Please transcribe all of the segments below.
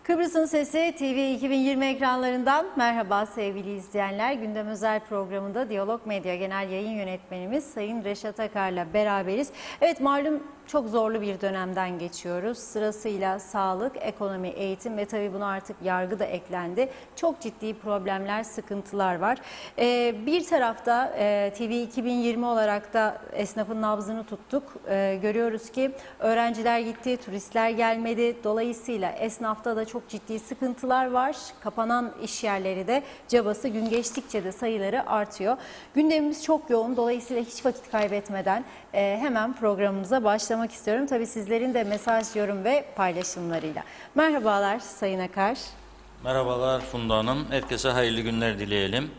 Kıbrıs'ın Sesi TV 2020 ekranlarından merhaba sevgili izleyenler. Gündem özel programında Diyalog Medya Genel Yayın Yönetmenimiz Sayın Reşat Akar'la beraberiz. Evet, malum çok zorlu bir dönemden geçiyoruz. Sırasıyla sağlık, ekonomi, eğitim ve tabii buna artık yargı da eklendi. Çok ciddi problemler, sıkıntılar var. Bir tarafta TV 2020 olarak da esnafın nabzını tuttuk. Görüyoruz ki öğrenciler gitti, turistler gelmedi. Dolayısıyla esnafta da çok ciddi sıkıntılar var. Kapanan iş yerleri de cabası gün geçtikçe de sayıları artıyor. Gündemimiz çok yoğun. Dolayısıyla hiç vakit kaybetmeden hemen programımıza başlamak istiyorum. Tabii sizlerin de mesaj, yorum ve paylaşımlarıyla. Merhabalar Sayın Akar. Merhabalar Funda Hanım. Herkese hayırlı günler dileyelim.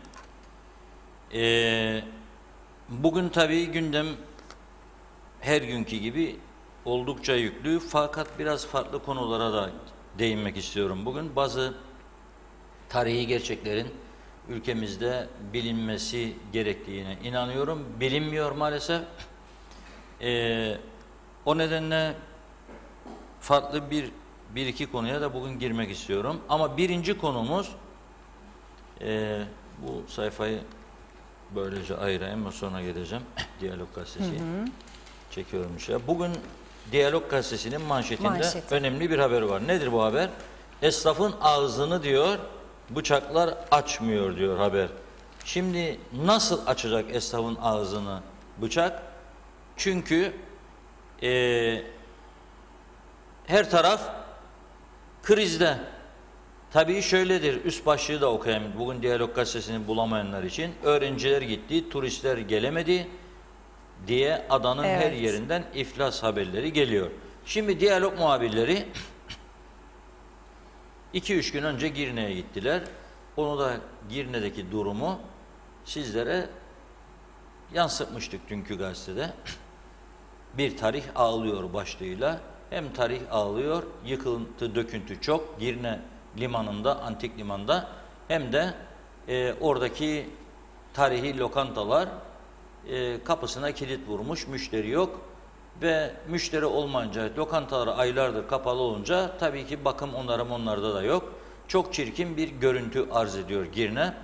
Bugün tabii gündem her günkü gibi oldukça yüklü, fakat biraz farklı konulara da değinmek istiyorum bugün. Bazı tarihi gerçeklerin ülkemizde bilinmesi gerektiğine inanıyorum. Bilinmiyor maalesef. O nedenle farklı bir iki konuya da bugün girmek istiyorum. Ama birinci konumuz, bu sayfayı böylece ayırayım, sonra geleceğim. Diyalog Gazetesi çekiyorum işte. Bugün Diyalog Gazetesi'nin manşetinde önemli bir haber var. Nedir bu haber? Esnafın ağzını diyor, bıçaklar açmıyor diyor haber. Şimdi nasıl açacak esnafın ağzını bıçak? Çünkü her taraf krizde. Tabii şöyledir, üst başlığı da okuyayım. Bugün Diyalog Gazetesi'ni bulamayanlar için. Öğrenciler gitti, turistler gelemedi diye adanın her yerinden iflas haberleri geliyor. Şimdi Diyalog muhabirleri 2-3 gün önce Girne'ye gittiler. Onu da Girne'deki durumu sizlere yansıtmıştık dünkü gazetede. Bir tarih ağlıyor başlığıyla. Hem tarih ağlıyor, yıkıntı, döküntü çok. Girne limanında, antik limanda, hem de oradaki tarihi lokantalar kapısına kilit vurmuş, müşteri yok. Ve müşteri olmayınca, lokantalar aylardır kapalı olunca tabii ki bakım onlarda da yok. Çok çirkin bir görüntü arz ediyor Girne.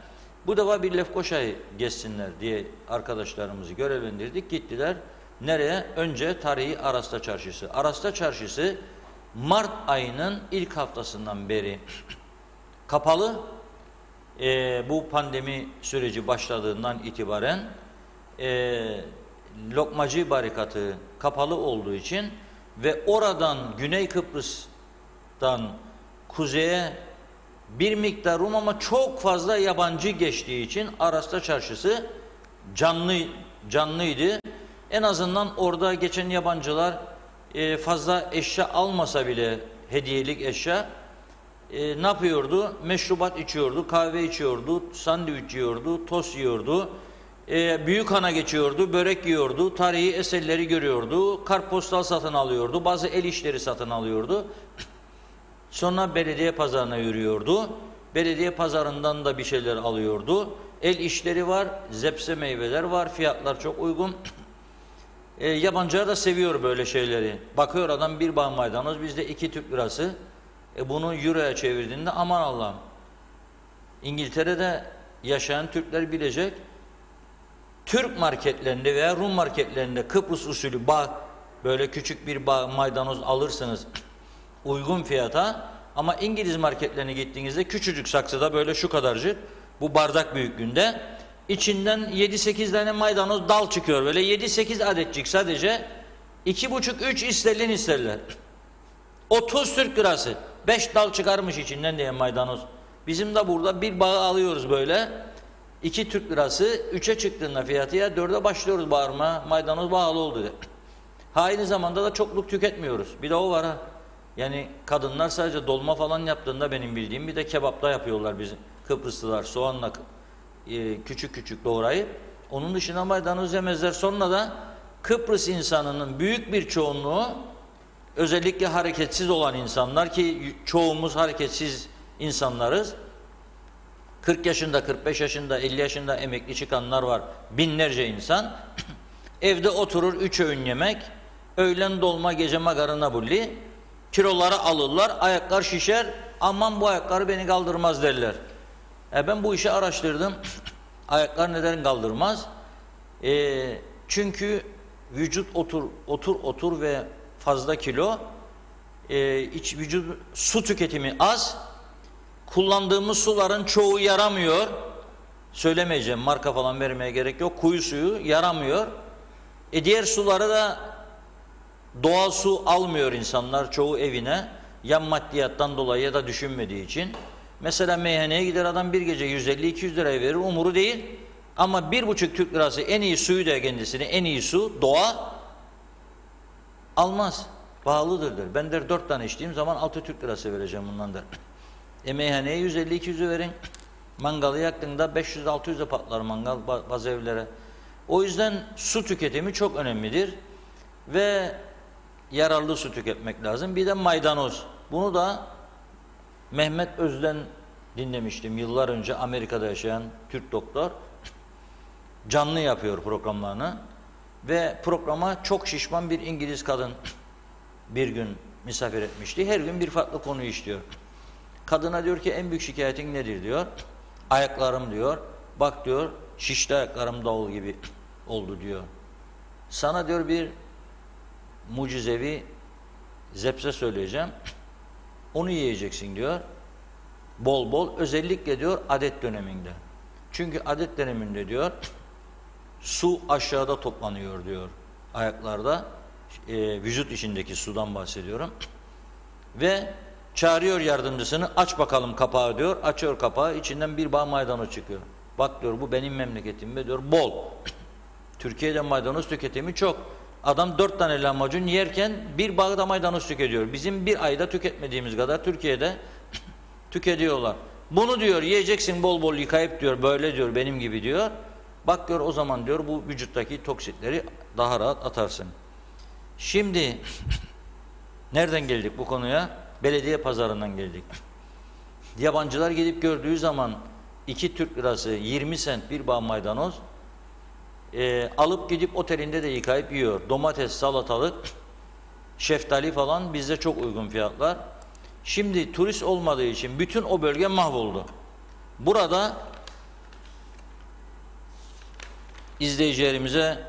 Bu defa bir Lefkoşa'yı gezsinler diye arkadaşlarımızı görevlendirdik. Gittiler. Nereye? Önce tarihi Arasta Çarşısı. Arasta Çarşısı Mart ayının ilk haftasından beri kapalı. Bu pandemi süreci başladığından itibaren Lokmacı barikatı kapalı olduğu için ve oradan Güney Kıbrıs'tan kuzeye bir miktar Rum ama çok fazla yabancı geçtiği için Arasta Çarşısı canlıydı. En azından orada geçen yabancılar fazla eşya almasa bile, hediyelik eşya, ne yapıyordu? Meşrubat içiyordu, kahve içiyordu, sandviç yiyordu, tost yiyordu, Büyükhan'a geçiyordu, börek yiyordu, tarihi eserleri görüyordu, kartpostal satın alıyordu, bazı el işleri satın alıyordu. Sonra belediye pazarına yürüyordu. Belediye pazarından da bir şeyler alıyordu. El işleri var, zepse meyveler var, fiyatlar çok uygun. Yabancılar da seviyor böyle şeyleri. Bakıyor adam bir bağ maydanoz, bizde 2 Türk lirası. Bunu euroya çevirdiğinde aman Allah'ım. İngiltere'de yaşayan Türkler bilecek. Türk marketlerinde veya Rum marketlerinde Kıbrıs usulü bağ, böyle küçük bir bağ maydanoz alırsınız uygun fiyata. Ama İngiliz marketlerine gittiğinizde küçücük saksıda böyle şu kadarcık, bu bardak büyüklüğünde, İçinden 7-8 tane maydanoz dal çıkıyor. Böyle 7-8 adetçik sadece 2,5-3 isterler. 30 Türk lirası. 5 dal çıkarmış içinden diye maydanoz. Bizim de burada bir bağı alıyoruz böyle. 2 Türk lirası, 3'e çıktığında fiyatı ya 4'e başlıyoruz bağırma. Maydanoz pahalı oldu. Aynı zamanda da çokluk tüketmiyoruz. Bir de o var ha. Yani kadınlar sadece dolma falan yaptığında benim bildiğim, bir de kebapta yapıyorlar bizim Kıbrıslılar soğanla küçük küçük doğrayıp. Onun dışında maydanoz yemezler. Sonra da Kıbrıs insanının büyük bir çoğunluğu, özellikle hareketsiz olan insanlar, ki çoğumuz hareketsiz insanlarız. 40 yaşında, 45 yaşında, 50 yaşında emekli çıkanlar var. Binlerce insan. Evde oturur 3 öğün yemek, öğlen dolma, gece makarna bulli. Kiloları alırlar, ayaklar şişer. aman bu ayakları beni kaldırmaz derler. Ben bu işi araştırdım. Ayaklar neden kaldırmaz? Çünkü vücut otur ve fazla kilo, vücut su tüketimi az, kullandığımız suların çoğu yaramıyor. Söylemeyeceğim, marka falan vermeye gerek yok. Kuyu suyu yaramıyor. Diğer suları da doğal su almıyor insanlar çoğu evine. Ya maddiyattan dolayı ya da düşünmediği için. Mesela meyhaneye gider adam bir gece 150-200 liraya verir, umuru değil. Ama 1,5 Türk lirası en iyi suyu da kendisine, en iyi su doğa almaz. Pahalıdır der. Ben der 4 tane içtiğim zaman 6 Türk lirası vereceğim bundan der. Meyhaneye 150-200'ü verin. Mangalı yaktığında 500-600'e patlar mangal bazı evlere. O yüzden su tüketimi çok önemlidir. Ve yararlı su tüketmek lazım. Bir de maydanoz. Bunu da Mehmet Özden dinlemiştim yıllar önce, Amerika'da yaşayan Türk doktor. Canlı yapıyor programlarını. Ve programa çok şişman bir İngiliz kadın bir gün misafir etmişti. Her gün bir farklı konuyu işliyor. Kadına diyor ki en büyük şikayetin nedir diyor. Ayaklarım diyor. Bak diyor şişti ayaklarım davul gibi oldu diyor. Sana diyor bir mucizevi zepse söyleyeceğim. Onu yiyeceksin diyor. Bol bol, özellikle diyor adet döneminde. Çünkü adet döneminde diyor su aşağıda toplanıyor diyor ayaklarda. Vücut içindeki sudan bahsediyorum. Ve çağırıyor yardımcısını, aç bakalım kapağı diyor. Açıyor kapağı, içinden bir bağ maydanoz çıkıyor. Bak diyor bu benim memleketimde diyor bol. Türkiye'de maydanoz tüketimi çok. Adam 4 tane lahmacun yerken bir bağda maydanoz tüketiyor. Bizim bir ayda tüketmediğimiz kadar Türkiye'de tüketiyorlar. Bunu diyor yiyeceksin bol bol yıkayıp diyor böyle diyor benim gibi diyor. Bak diyor o zaman diyor bu vücuttaki toksitleri daha rahat atarsın. Şimdi nereden geldik bu konuya? Belediye pazarından geldik. Yabancılar gidip gördüğü zaman 2 Türk lirası 20 sent bir bağ maydanoz alıp gidip otelinde de yıkayıp yiyor. Domates, salatalık, şeftali falan bizde çok uygun fiyatlar. Şimdi turist olmadığı için bütün o bölge mahvoldu. Burada izleyicilerimize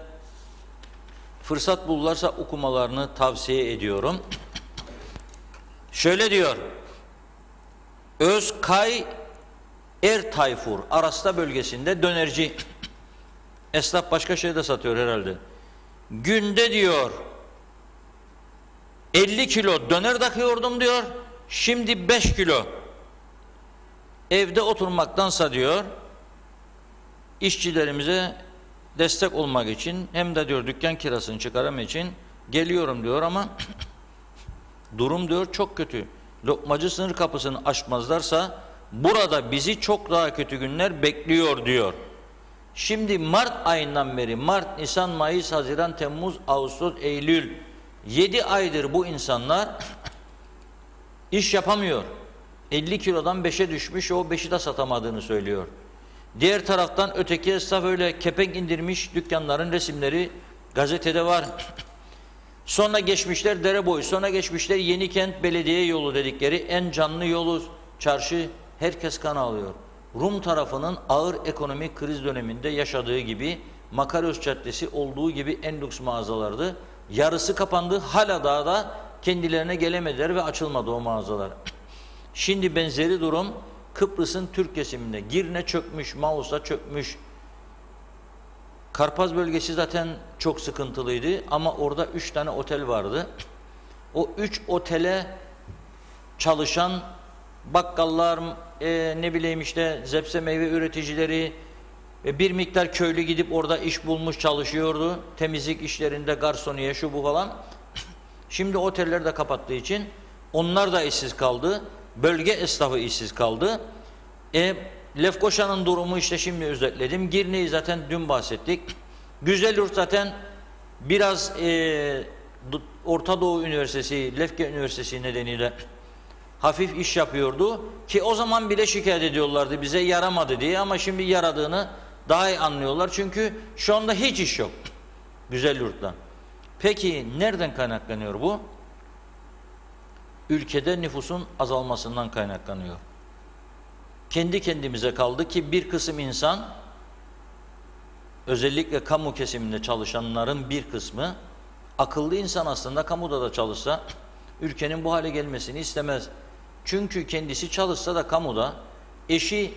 fırsat bulurlarsa okumalarını tavsiye ediyorum. Şöyle diyor. Özkay Ertayfur Arasta bölgesinde dönerci. Esnaf başka şey de satıyor herhalde. Günde diyor 50 kilo döner takıyordum diyor. Şimdi 5 kilo. Evde oturmaktansa diyor işçilerimize destek olmak için hem de diyor dükkan kirasını çıkarmak için geliyorum diyor ama durum diyor çok kötü. Lokmacı sınır kapısını aşmazlarsa burada bizi çok daha kötü günler bekliyor diyor. Şimdi Mart ayından beri Mart, Nisan, Mayıs, Haziran, Temmuz, Ağustos, Eylül 7 aydır bu insanlar iş yapamıyor. 50 kilodan 5'e düşmüş, o 5'i de satamadığını söylüyor. Diğer taraftan öteki esnaf öyle kepenk indirmiş, dükkanların resimleri gazetede var. Sonra geçmişler dere boyu, sonra geçmişler Yenikent Belediye Yolu dedikleri en canlı yolu, çarşı, herkes kan ağlıyor. Rum tarafının ağır ekonomik kriz döneminde yaşadığı gibi Makaryos Caddesi olduğu gibi en lüks mağazalardı. Yarısı kapandı, hala daha da kendilerine gelemediler ve açılmadı o mağazalar. Şimdi benzeri durum Kıbrıs'ın Türk kesiminde. Girne çökmüş, Mausa çökmüş. Karpaz bölgesi zaten çok sıkıntılıydı ama orada 3 tane otel vardı. O 3 otele çalışan bakkallar, ne bileyim işte zepse meyve üreticileri, bir miktar köylü gidip orada iş bulmuş çalışıyordu. Temizlik işlerinde garsoniye şu bu falan. Şimdi oteller de kapattığı için onlar da işsiz kaldı. Bölge esnafı işsiz kaldı. Lefkoşa'nın durumu işte şimdi özetledim. Girne'yi zaten dün bahsettik. Güzelyurt zaten biraz Orta Doğu Üniversitesi, Lefke Üniversitesi nedeniyle hafif iş yapıyordu. Ki o zaman bile şikayet ediyorlardı bize yaramadı diye ama şimdi yaradığını daha iyi anlıyorlar. Çünkü şu anda hiç iş yok Güzelyurt'ta. Peki nereden kaynaklanıyor bu? ülkede nüfusun azalmasından kaynaklanıyor. Kendi kendimize kaldı ki bir kısım insan, özellikle kamu kesiminde çalışanların bir kısmı, akıllı insan aslında kamuda da çalışsa ülkenin bu hale gelmesini istemez. Çünkü kendisi çalışsa da kamuda, eşi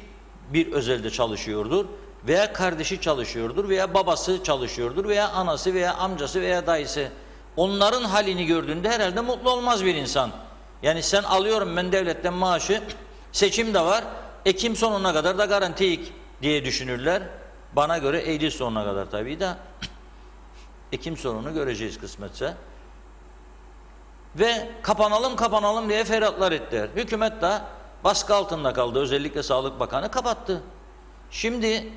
bir özelde çalışıyordur veya kardeşi çalışıyordur veya babası çalışıyordur veya anası veya amcası veya dayısı. Onların halini gördüğünde herhalde mutlu olmaz bir insan. Yani sen alıyorum ben devletten maaşı, seçim de var, Ekim sonuna kadar da garantiyik diye düşünürler. Bana göre Eylül sonuna kadar tabii de Ekim sonunu göreceğiz kısmetse. Ve kapanalım diye feryatlar ettiler. Hükümet de baskı altında kaldı. Özellikle Sağlık Bakanı kapattı. Şimdi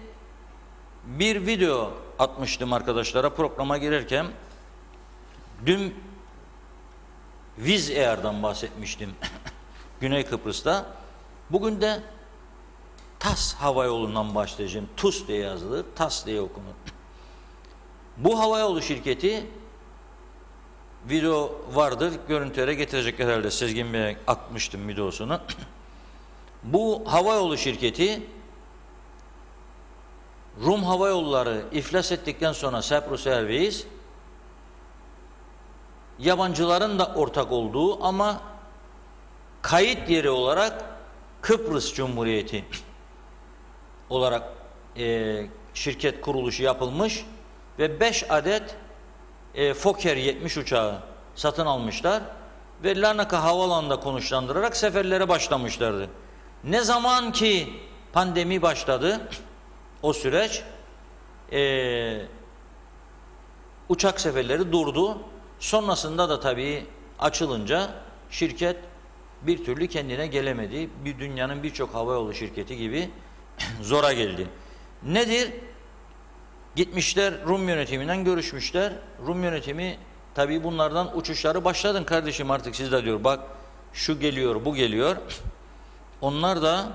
bir video atmıştım arkadaşlara programa girerken. Dün Wizz Air'dan bahsetmiştim Güney Kıbrıs'ta. Bugün de TAS havayolundan başlayacağım. TUS diye yazılır, TAS diye okunur. Bu havayolu şirketi, video vardır, görüntülere getirecek herhalde. Sezgin Bey'e atmıştım videosunu. Bu havayolu şirketi Rum Hava Yolları iflas ettikten sonra Cyprus Airways, yabancıların da ortak olduğu ama kayıt yeri olarak Kıbrıs Cumhuriyeti olarak şirket kuruluşu yapılmış ve 5 adet Fokker 70 uçağı satın almışlar ve Larnaka Havaalanı'nda konuşlandırarak seferlere başlamışlardı. Ne zaman ki pandemi başladı, o süreç uçak seferleri durdu. Sonrasında da tabii açılınca şirket bir türlü kendine gelemedi. Bir dünyanın birçok havayolu şirketi gibi zora geldi. Nedir? Gitmişler Rum yönetiminden görüşmüşler. Rum yönetimi tabii bunlardan uçuşları başladın kardeşim artık siz de diyor. Bak şu geliyor, bu geliyor. Onlar da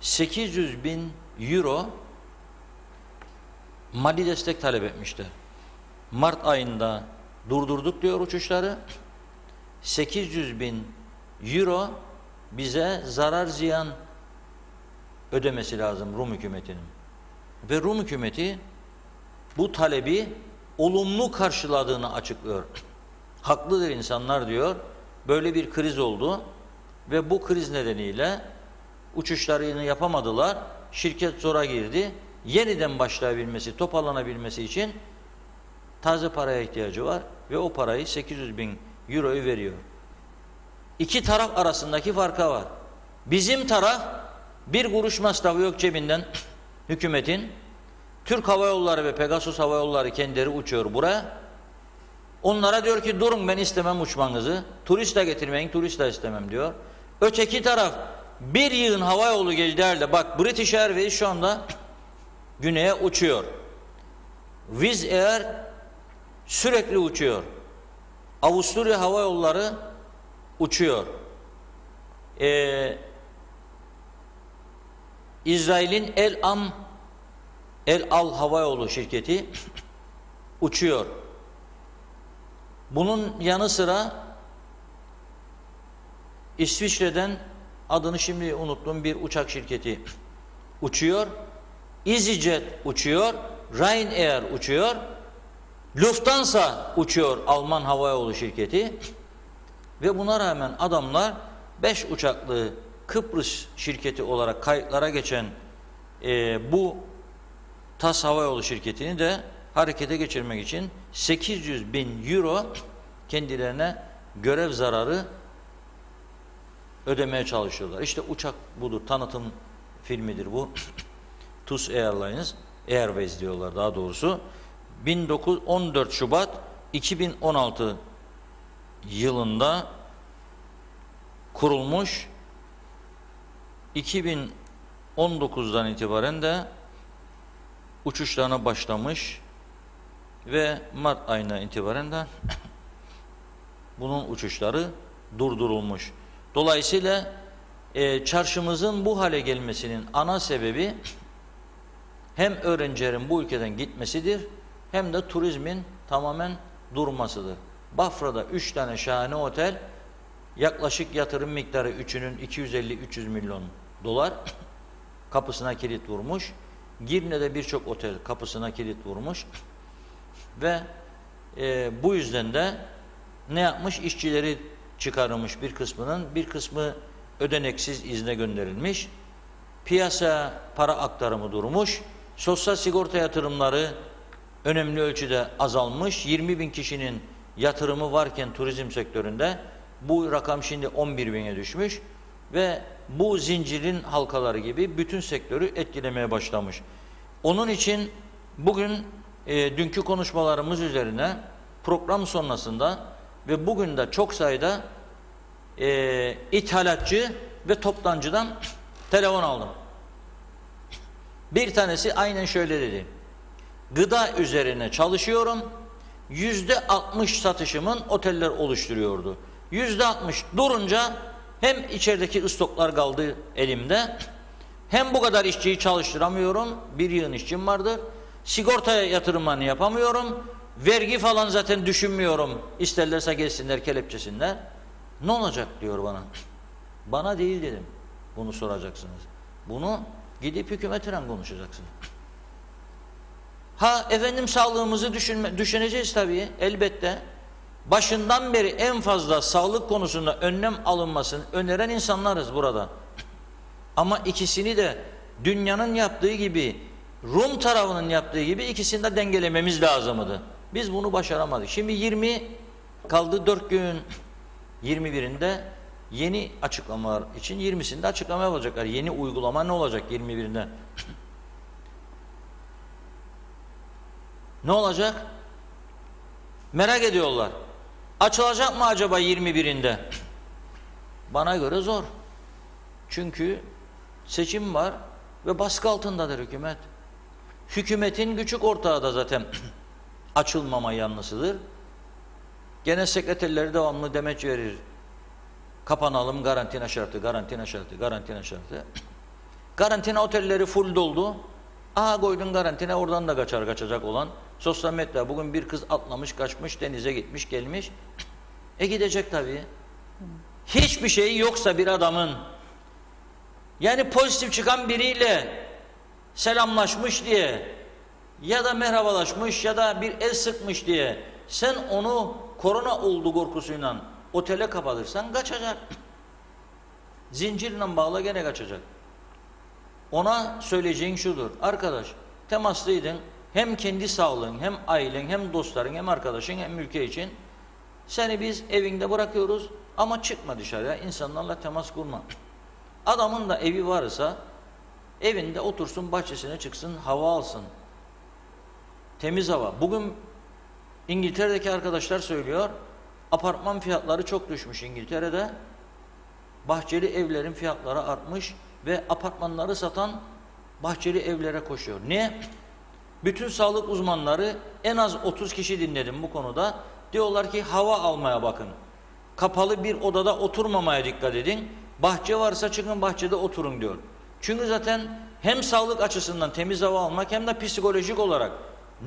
800.000 euro mali destek talep etmişler. Mart ayında durdurduk diyor uçuşları. 800.000 euro bize zarar ziyan ödemesi lazım Rum hükümetinin. Ve Rum hükümeti bu talebi olumlu karşıladığını açıklıyor. Haklıdır insanlar diyor. Böyle bir kriz oldu ve bu kriz nedeniyle uçuşlarını yapamadılar. Şirket zora girdi. Yeniden başlayabilmesi, toparlanabilmesi için taze paraya ihtiyacı var ve o parayı 800.000 euroyu veriyor. İki taraf arasındaki farka var. Bizim taraf bir kuruş masrafı yok cebinden hükümetin. Türk Hava Yolları ve Pegasus Hava Yolları kendileri uçuyor buraya. Onlara diyor ki durun ben istemem uçmanızı. Turist de getirmeyin, turist de istemem diyor. Öteki taraf bir yığın hava yolu geldi halde bak British Airways şu anda güneye uçuyor. Wizz Air sürekli uçuyor. Avusturya Hava Yolları uçuyor. İsrail'in El Al Havayolu şirketi uçuyor. Bunun yanı sıra İsviçre'den adını şimdi unuttum bir uçak şirketi uçuyor. EasyJet uçuyor. Ryanair uçuyor. Lufthansa uçuyor Alman havayolu şirketi. Ve buna rağmen adamlar 5 uçaklı Kıbrıs şirketi olarak kayıtlara geçen bu TAS Havayolu şirketini de harekete geçirmek için 800.000 euro kendilerine görev zararı ödemeye çalışıyorlar. İşte uçak budur, tanıtım filmidir bu. TUS Airways diyorlar daha doğrusu. 14 Şubat 2016 yılında kurulmuş. 2019'dan itibaren de uçuşlarına başlamış ve Mart ayına itibaren de bunun uçuşları durdurulmuş. Dolayısıyla çarşımızın bu hale gelmesinin ana sebebi hem öğrencilerin bu ülkeden gitmesidir hem de turizmin tamamen durmasıdır. Bafra'da 3 tane şahane otel yaklaşık yatırım miktarı üçünün 250-300 milyon dolar kapısına kilit vurmuş. Girne'de birçok otel kapısına kilit vurmuş ve bu yüzden de ne yapmış? İşçileri çıkarılmış bir kısmının, bir kısmı ödeneksiz izne gönderilmiş. Piyasa para aktarımı durmuş. Sosyal sigorta yatırımları önemli ölçüde azalmış. 20 bin kişinin yatırımı varken turizm sektöründe bu rakam şimdi 11 bine düşmüş ve bu zincirin halkaları gibi bütün sektörü etkilemeye başlamış. Onun için bugün dünkü konuşmalarımız üzerine program sonrasında ve bugün de çok sayıda ithalatçı ve toptancıdan telefon aldım. Bir tanesi aynen şöyle dedi. Gıda üzerine çalışıyorum. %60 satışımın oteller oluşturuyordu. %60 durunca hem içerideki stoklar kaldı elimde, hem bu kadar işçiyi çalıştıramıyorum. Bir yığın işçim vardır. Sigortaya yatırımlarını yapamıyorum. Vergi falan zaten düşünmüyorum. İsterlerse gelsinler, kelepçesinler. Ne olacak diyor bana. Bana değil dedim. Bunu soracaksınız. Bunu gidip hükümetle konuşacaksınız. Ha efendim, sağlığımızı düşüneceğiz tabii, elbette. Başından beri en fazla sağlık konusunda önlem alınmasını öneren insanlarız burada. Ama ikisini de dünyanın yaptığı gibi, Rum tarafının yaptığı gibi ikisini de dengelememiz lazımdı. Biz bunu başaramadık. Şimdi 20 kaldı, 4 gün 21'inde yeni açıklamalar için 20'sinde açıklama yapacaklar. Yeni uygulama ne olacak 21'inde? Ne olacak? Merak ediyorlar. Açılacak mı acaba 21'inde? Bana göre zor. Çünkü seçim var ve baskı altındadır hükümet. Hükümetin küçük ortağı da zaten açılmama yanlısıdır. Genel sekreterleri devamlı demeç verir. Kapanalım, karantina şartı, karantina şartı, karantina şartı. Karantina otelleri full doldu. Aha koydun karantina, oradan da kaçacak olan. Sosyal medya bugün bir kız atlamış, kaçmış, denize gitmiş, gelmiş. Gidecek tabii. Hiçbir şey yoksa bir adamın, yani pozitif çıkan biriyle selamlaşmış diye ya da merhabalaşmış ya da bir el sıkmış diye sen onu korona olduğu korkusuyla otele kapatırsan kaçacak. Zincirle bağla, gene kaçacak. Ona söyleyeceğin şudur: arkadaş, temaslıydın, hem kendi sağlığın, hem ailen, hem dostların, hem arkadaşın, hem ülke için. Seni biz evinde bırakıyoruz ama çıkma dışarıya, insanlarla temas kurma. Adamın da evi varsa evinde otursun, bahçesine çıksın, hava alsın. Temiz hava. Bugün İngiltere'deki arkadaşlar söylüyor, apartman fiyatları çok düşmüş İngiltere'de. Bahçeli evlerin fiyatları artmış ve apartmanları satan bahçeli evlere koşuyor. Niye? Bütün sağlık uzmanları, en az 30 kişi dinledim bu konuda. Diyorlar ki hava almaya bakın. Kapalı bir odada oturmamaya dikkat edin. Bahçe varsa çıkın bahçede oturun diyor. Çünkü zaten hem sağlık açısından temiz hava almak hem de psikolojik olarak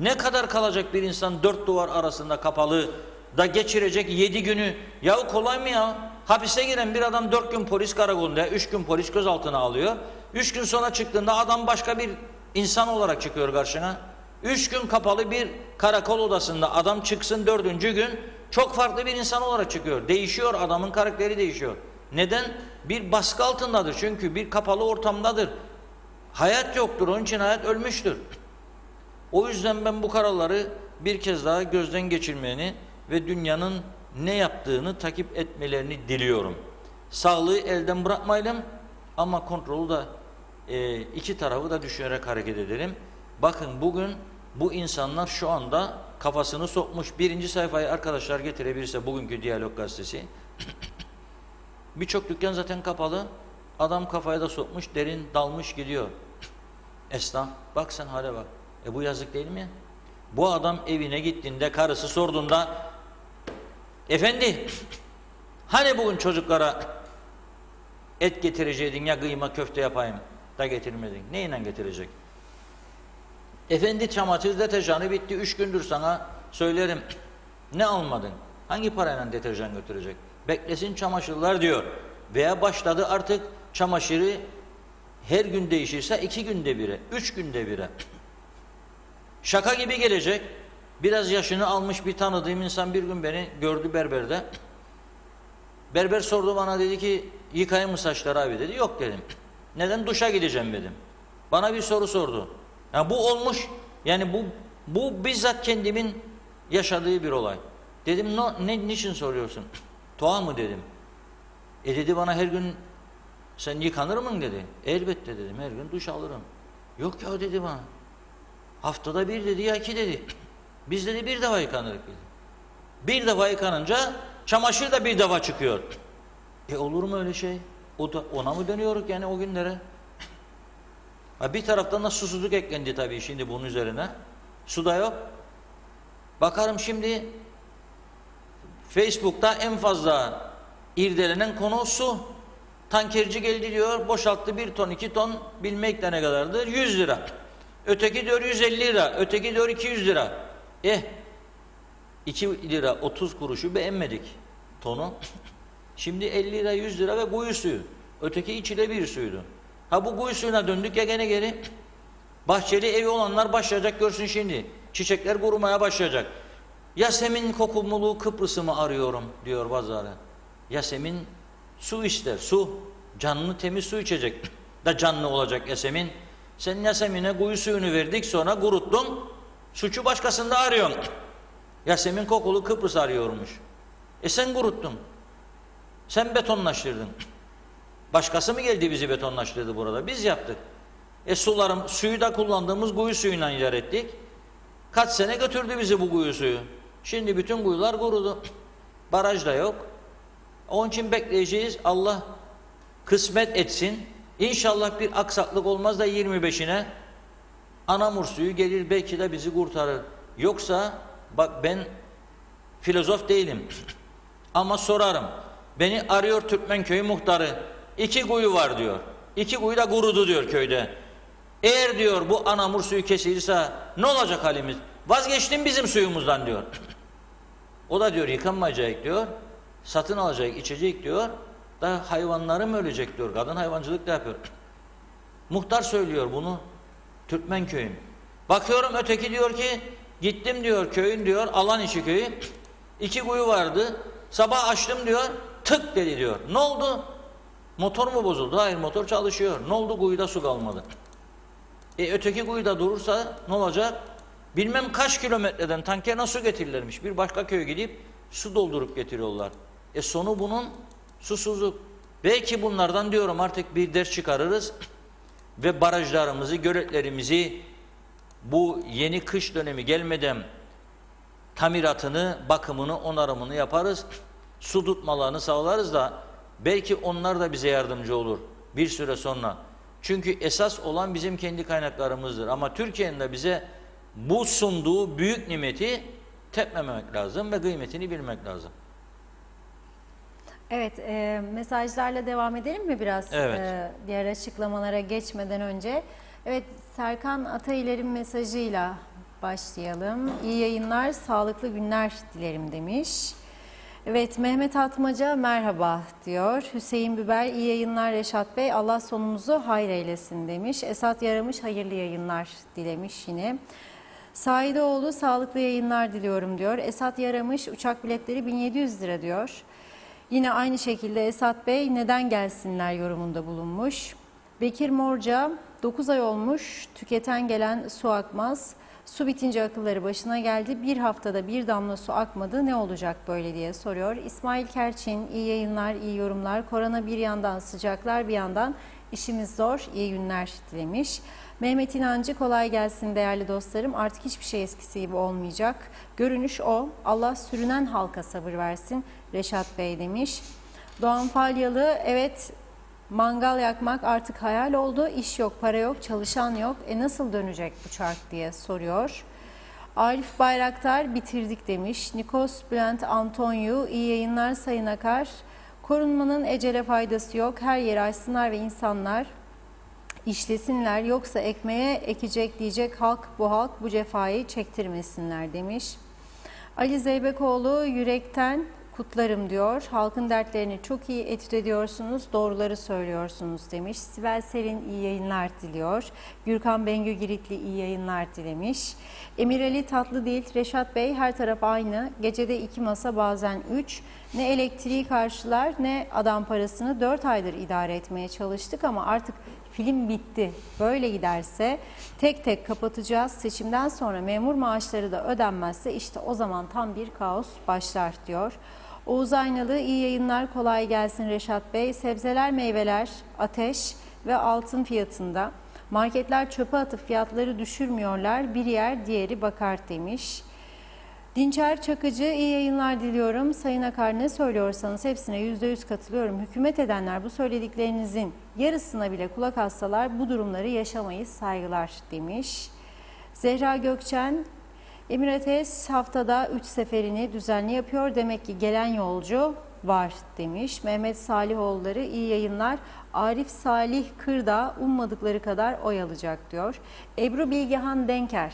ne kadar kalacak bir insan dört duvar arasında kapalı da geçirecek 7 günü? Yahu kolay mı ya? Hapise giren bir adam 4 gün polis karakolunda, 3 gün polis gözaltına alıyor. 3 gün sonra çıktığında adam başka bir insan olarak çıkıyor karşına. 3 gün kapalı bir karakol odasında adam çıksın 4. gün çok farklı bir insan olarak çıkıyor. Değişiyor, adamın karakteri değişiyor. Neden? Bir baskı altındadır, çünkü bir kapalı ortamdadır. Hayat yoktur, onun için hayat ölmüştür. O yüzden ben bu kararları bir kez daha gözden geçirmeni ve dünyanın ne yaptığını takip etmelerini diliyorum. Sağlığı elden bırakmayalım ama kontrolü da iki tarafı da düşünerek hareket edelim. Bakın bugün bu insanlar şu anda kafasını sokmuş. Birinci sayfayı arkadaşlar getirebilirse bugünkü Diyalog Gazetesi. Birçok dükkan zaten kapalı. Adam kafaya da sokmuş, derin dalmış gidiyor. Esnaf, bak sen hale bak. Bu yazık değil mi? Bu adam evine gittiğinde, karısı sorduğunda, efendi hani bugün çocuklara et getireceydin ya, kıyma köfte yapayım da getirmedin. Neyle getirecek? Efendi çamaşır deterjanı bitti, 3 gündür sana söylerim. Ne almadın? Hangi parayla deterjan götürecek? Beklesin çamaşırlar diyor. Veya başladı artık çamaşırı her gün değişirse 2 günde bire, 3 günde bire. Şaka gibi gelecek. Biraz yaşını almış bir tanıdığım insan bir gün beni gördü berberde. Berber sordu bana, dedi ki yıkayayım mı saçları abi dedi. Yok dedim. Neden? Duşa gideceğim dedim. Bana bir soru sordu. Yani bu olmuş. Yani bu bizzat kendimin yaşadığı bir olay. Dedim niçin soruyorsun? Doğa mı dedim. Dedi bana her gün sen yıkanır mısın dedi. Elbette dedim, her gün duş alırım. Yok ya dedi bana. Haftada bir dedi ya 2 dedi. Biz dedi bir defa yıkanırız dedi. Bir defa yıkanınca çamaşır da bir defa çıkıyor. Olur mu öyle şey? Ona mı dönüyoruz yani o günlere? Bir taraftan da susuzluk eklendi tabii şimdi bunun üzerine. Su da yok. Bakarım şimdi Facebook'ta en fazla irdelenen konu su. Tankerci geldi diyor, boşalttı 1 ton 2 ton bilmek de ne kadardır? 100 lira. Öteki diyor 150 lira, öteki diyor 200 lira. 2 lira 30 kuruşu beğenmedik tonu. Şimdi 50 lira 100 lira ve kuyu suyu. Öteki içilebilir suydu. Bu kuyu suyuna döndük ya gene. Bahçeli evi olanlar başlayacak görsün şimdi. Çiçekler kurumaya başlayacak. Yasemin kokumulu Kıbrıs'ı mı arıyorum diyor bazıları. Yasemin su ister, su. Canlı temiz su içecek. Da canlı olacak Yasemin. Sen Yasemin'e kuyu suyunu verdik, sonra kuruttun. Suçu başkasında arıyorsun. Yasemin kokulu Kıbrıs arıyormuş. Sen kuruttun. Sen betonlaştırdın. Başkası mı geldi bizi betonlaştırdı burada? Biz yaptık. Suyu da kullandığımız kuyu suyuyla idare ettik. Kaç sene götürdü bizi bu kuyu suyu. Şimdi bütün kuyular kurudu. Baraj da yok. Onun için bekleyeceğiz. Allah kısmet etsin. İnşallah bir aksaklık olmaz da 25'ine Anamur suyu gelir, belki de bizi kurtarır. Yoksa bak, ben filozof değilim. Ama sorarım. Beni arıyor Türkmenköy muhtarı. 2 kuyu var diyor. 2 kuyu da kurudu diyor köyde. Eğer diyor bu Anamur suyu kesilirse ne olacak halimiz? Vazgeçtim bizim suyumuzdan diyor. O da diyor yıkanmayacak diyor. Satın alacak, içecek diyor. Da hayvanlarım ölecek diyor. Kadın hayvancılık da yapıyor. Muhtar söylüyor bunu Türkmenköy'ün. Bakıyorum öteki diyor ki gittim diyor köyün diyor alan içi köyü. 2 kuyu vardı. Sabah açtım diyor. Tık dedi diyor. Ne oldu? Motor mu bozuldu? Hayır, motor çalışıyor. Ne oldu? Kuyuda su kalmadı. Öteki kuyuda durursa ne olacak? Bilmem kaç kilometreden tankerle su getirirlermiş. Bir başka köye gidip su doldurup getiriyorlar. Sonu bunun susuzluk. Belki bunlardan diyorum artık bir ders çıkarırız ve barajlarımızı, göletlerimizi bu yeni kış dönemi gelmeden tamiratını, bakımını, onarımını yaparız. Su tutmalarını sağlarız da belki onlar da bize yardımcı olur bir süre sonra. Çünkü esas olan bizim kendi kaynaklarımızdır. Ama Türkiye'nin de bize bu sunduğu büyük nimeti tepmemek lazım ve kıymetini bilmek lazım. Evet, mesajlarla devam edelim mi biraz? Evet. Diğer açıklamalara geçmeden önce. Evet, Serkan Atayler'in mesajıyla başlayalım. İyi yayınlar, sağlıklı günler dilerim demiş. Evet, Mehmet Atmaca merhaba diyor. Hüseyin Biber iyi yayınlar Reşat Bey, Allah sonumuzu hayır eylesin demiş. Esat Yaramış hayırlı yayınlar dilemiş yine. Saidoğlu sağlıklı yayınlar diliyorum diyor. Esat Yaramış uçak biletleri 1700 lira diyor. Yine aynı şekilde Esat Bey neden gelsinler yorumunda bulunmuş. Bekir Morca 9 ay olmuş tüketen gelen su akmaz. Su bitince akılları başına geldi. Bir haftada bir damla su akmadı. Ne olacak böyle diye soruyor. İsmail Kerçin iyi yayınlar, iyi yorumlar. Korona bir yandan sıcaklar bir yandan işimiz zor. İyi günler dilemiş. Mehmet İnancı kolay gelsin değerli dostlarım. Artık hiçbir şey eskisi gibi olmayacak. Görünüş o. Allah sürünen halka sabır versin. Reşat Bey demiş. Doğan Falyalı evet mangal yakmak artık hayal oldu. İş yok, para yok, çalışan yok. Nasıl dönecek bu çark diye soruyor. Arif Bayraktar bitirdik demiş. Nikos Bülent Antonio iyi yayınlar Sayın Akar. Korunmanın ecele faydası yok. Her yeri açsınlar ve insanlar işlesinler. Yoksa ekmeğe ekecek diyecek halk bu cefayı çektirmesinler demiş. Ali Zeybekoğlu yürekten kutlarım diyor. Halkın dertlerini çok iyi etüt ediyorsunuz, doğruları söylüyorsunuz demiş. Sibel Serin iyi yayınlar diliyor. Gürkan Bengü Giritli iyi yayınlar dilemiş. Emir Ali Tatlıdil, Reşat Bey her taraf aynı. Gecede 2 masa bazen 3. Ne elektriği karşılar ne adam parasını 4 aydır idare etmeye çalıştık ama artık film bitti. Böyle giderse tek tek kapatacağız. Seçimden sonra memur maaşları da ödenmezse işte o zaman tam bir kaos başlar diyor. Oğuz Aynalı iyi yayınlar, kolay gelsin Reşat Bey. Sebzeler, meyveler, ateş ve altın fiyatında. Marketler çöpe atıp fiyatları düşürmüyorlar. Bir yer diğeri bakar demiş. Dinçer Çakıcı iyi yayınlar diliyorum. Sayın Akar ne söylüyorsanız hepsine %100 katılıyorum. Hükümet edenler bu söylediklerinizin yarısına bile kulak assalar bu durumları yaşamayız, saygılar demiş. Zehra Gökçen, Emirates haftada 3 seferini düzenli yapıyor. Demek ki gelen yolcu var demiş. Mehmet Salihoğulları iyi yayınlar. Arif Salih Kırdağ ummadıkları kadar oy alacak diyor. Ebru Bilgehan Denker,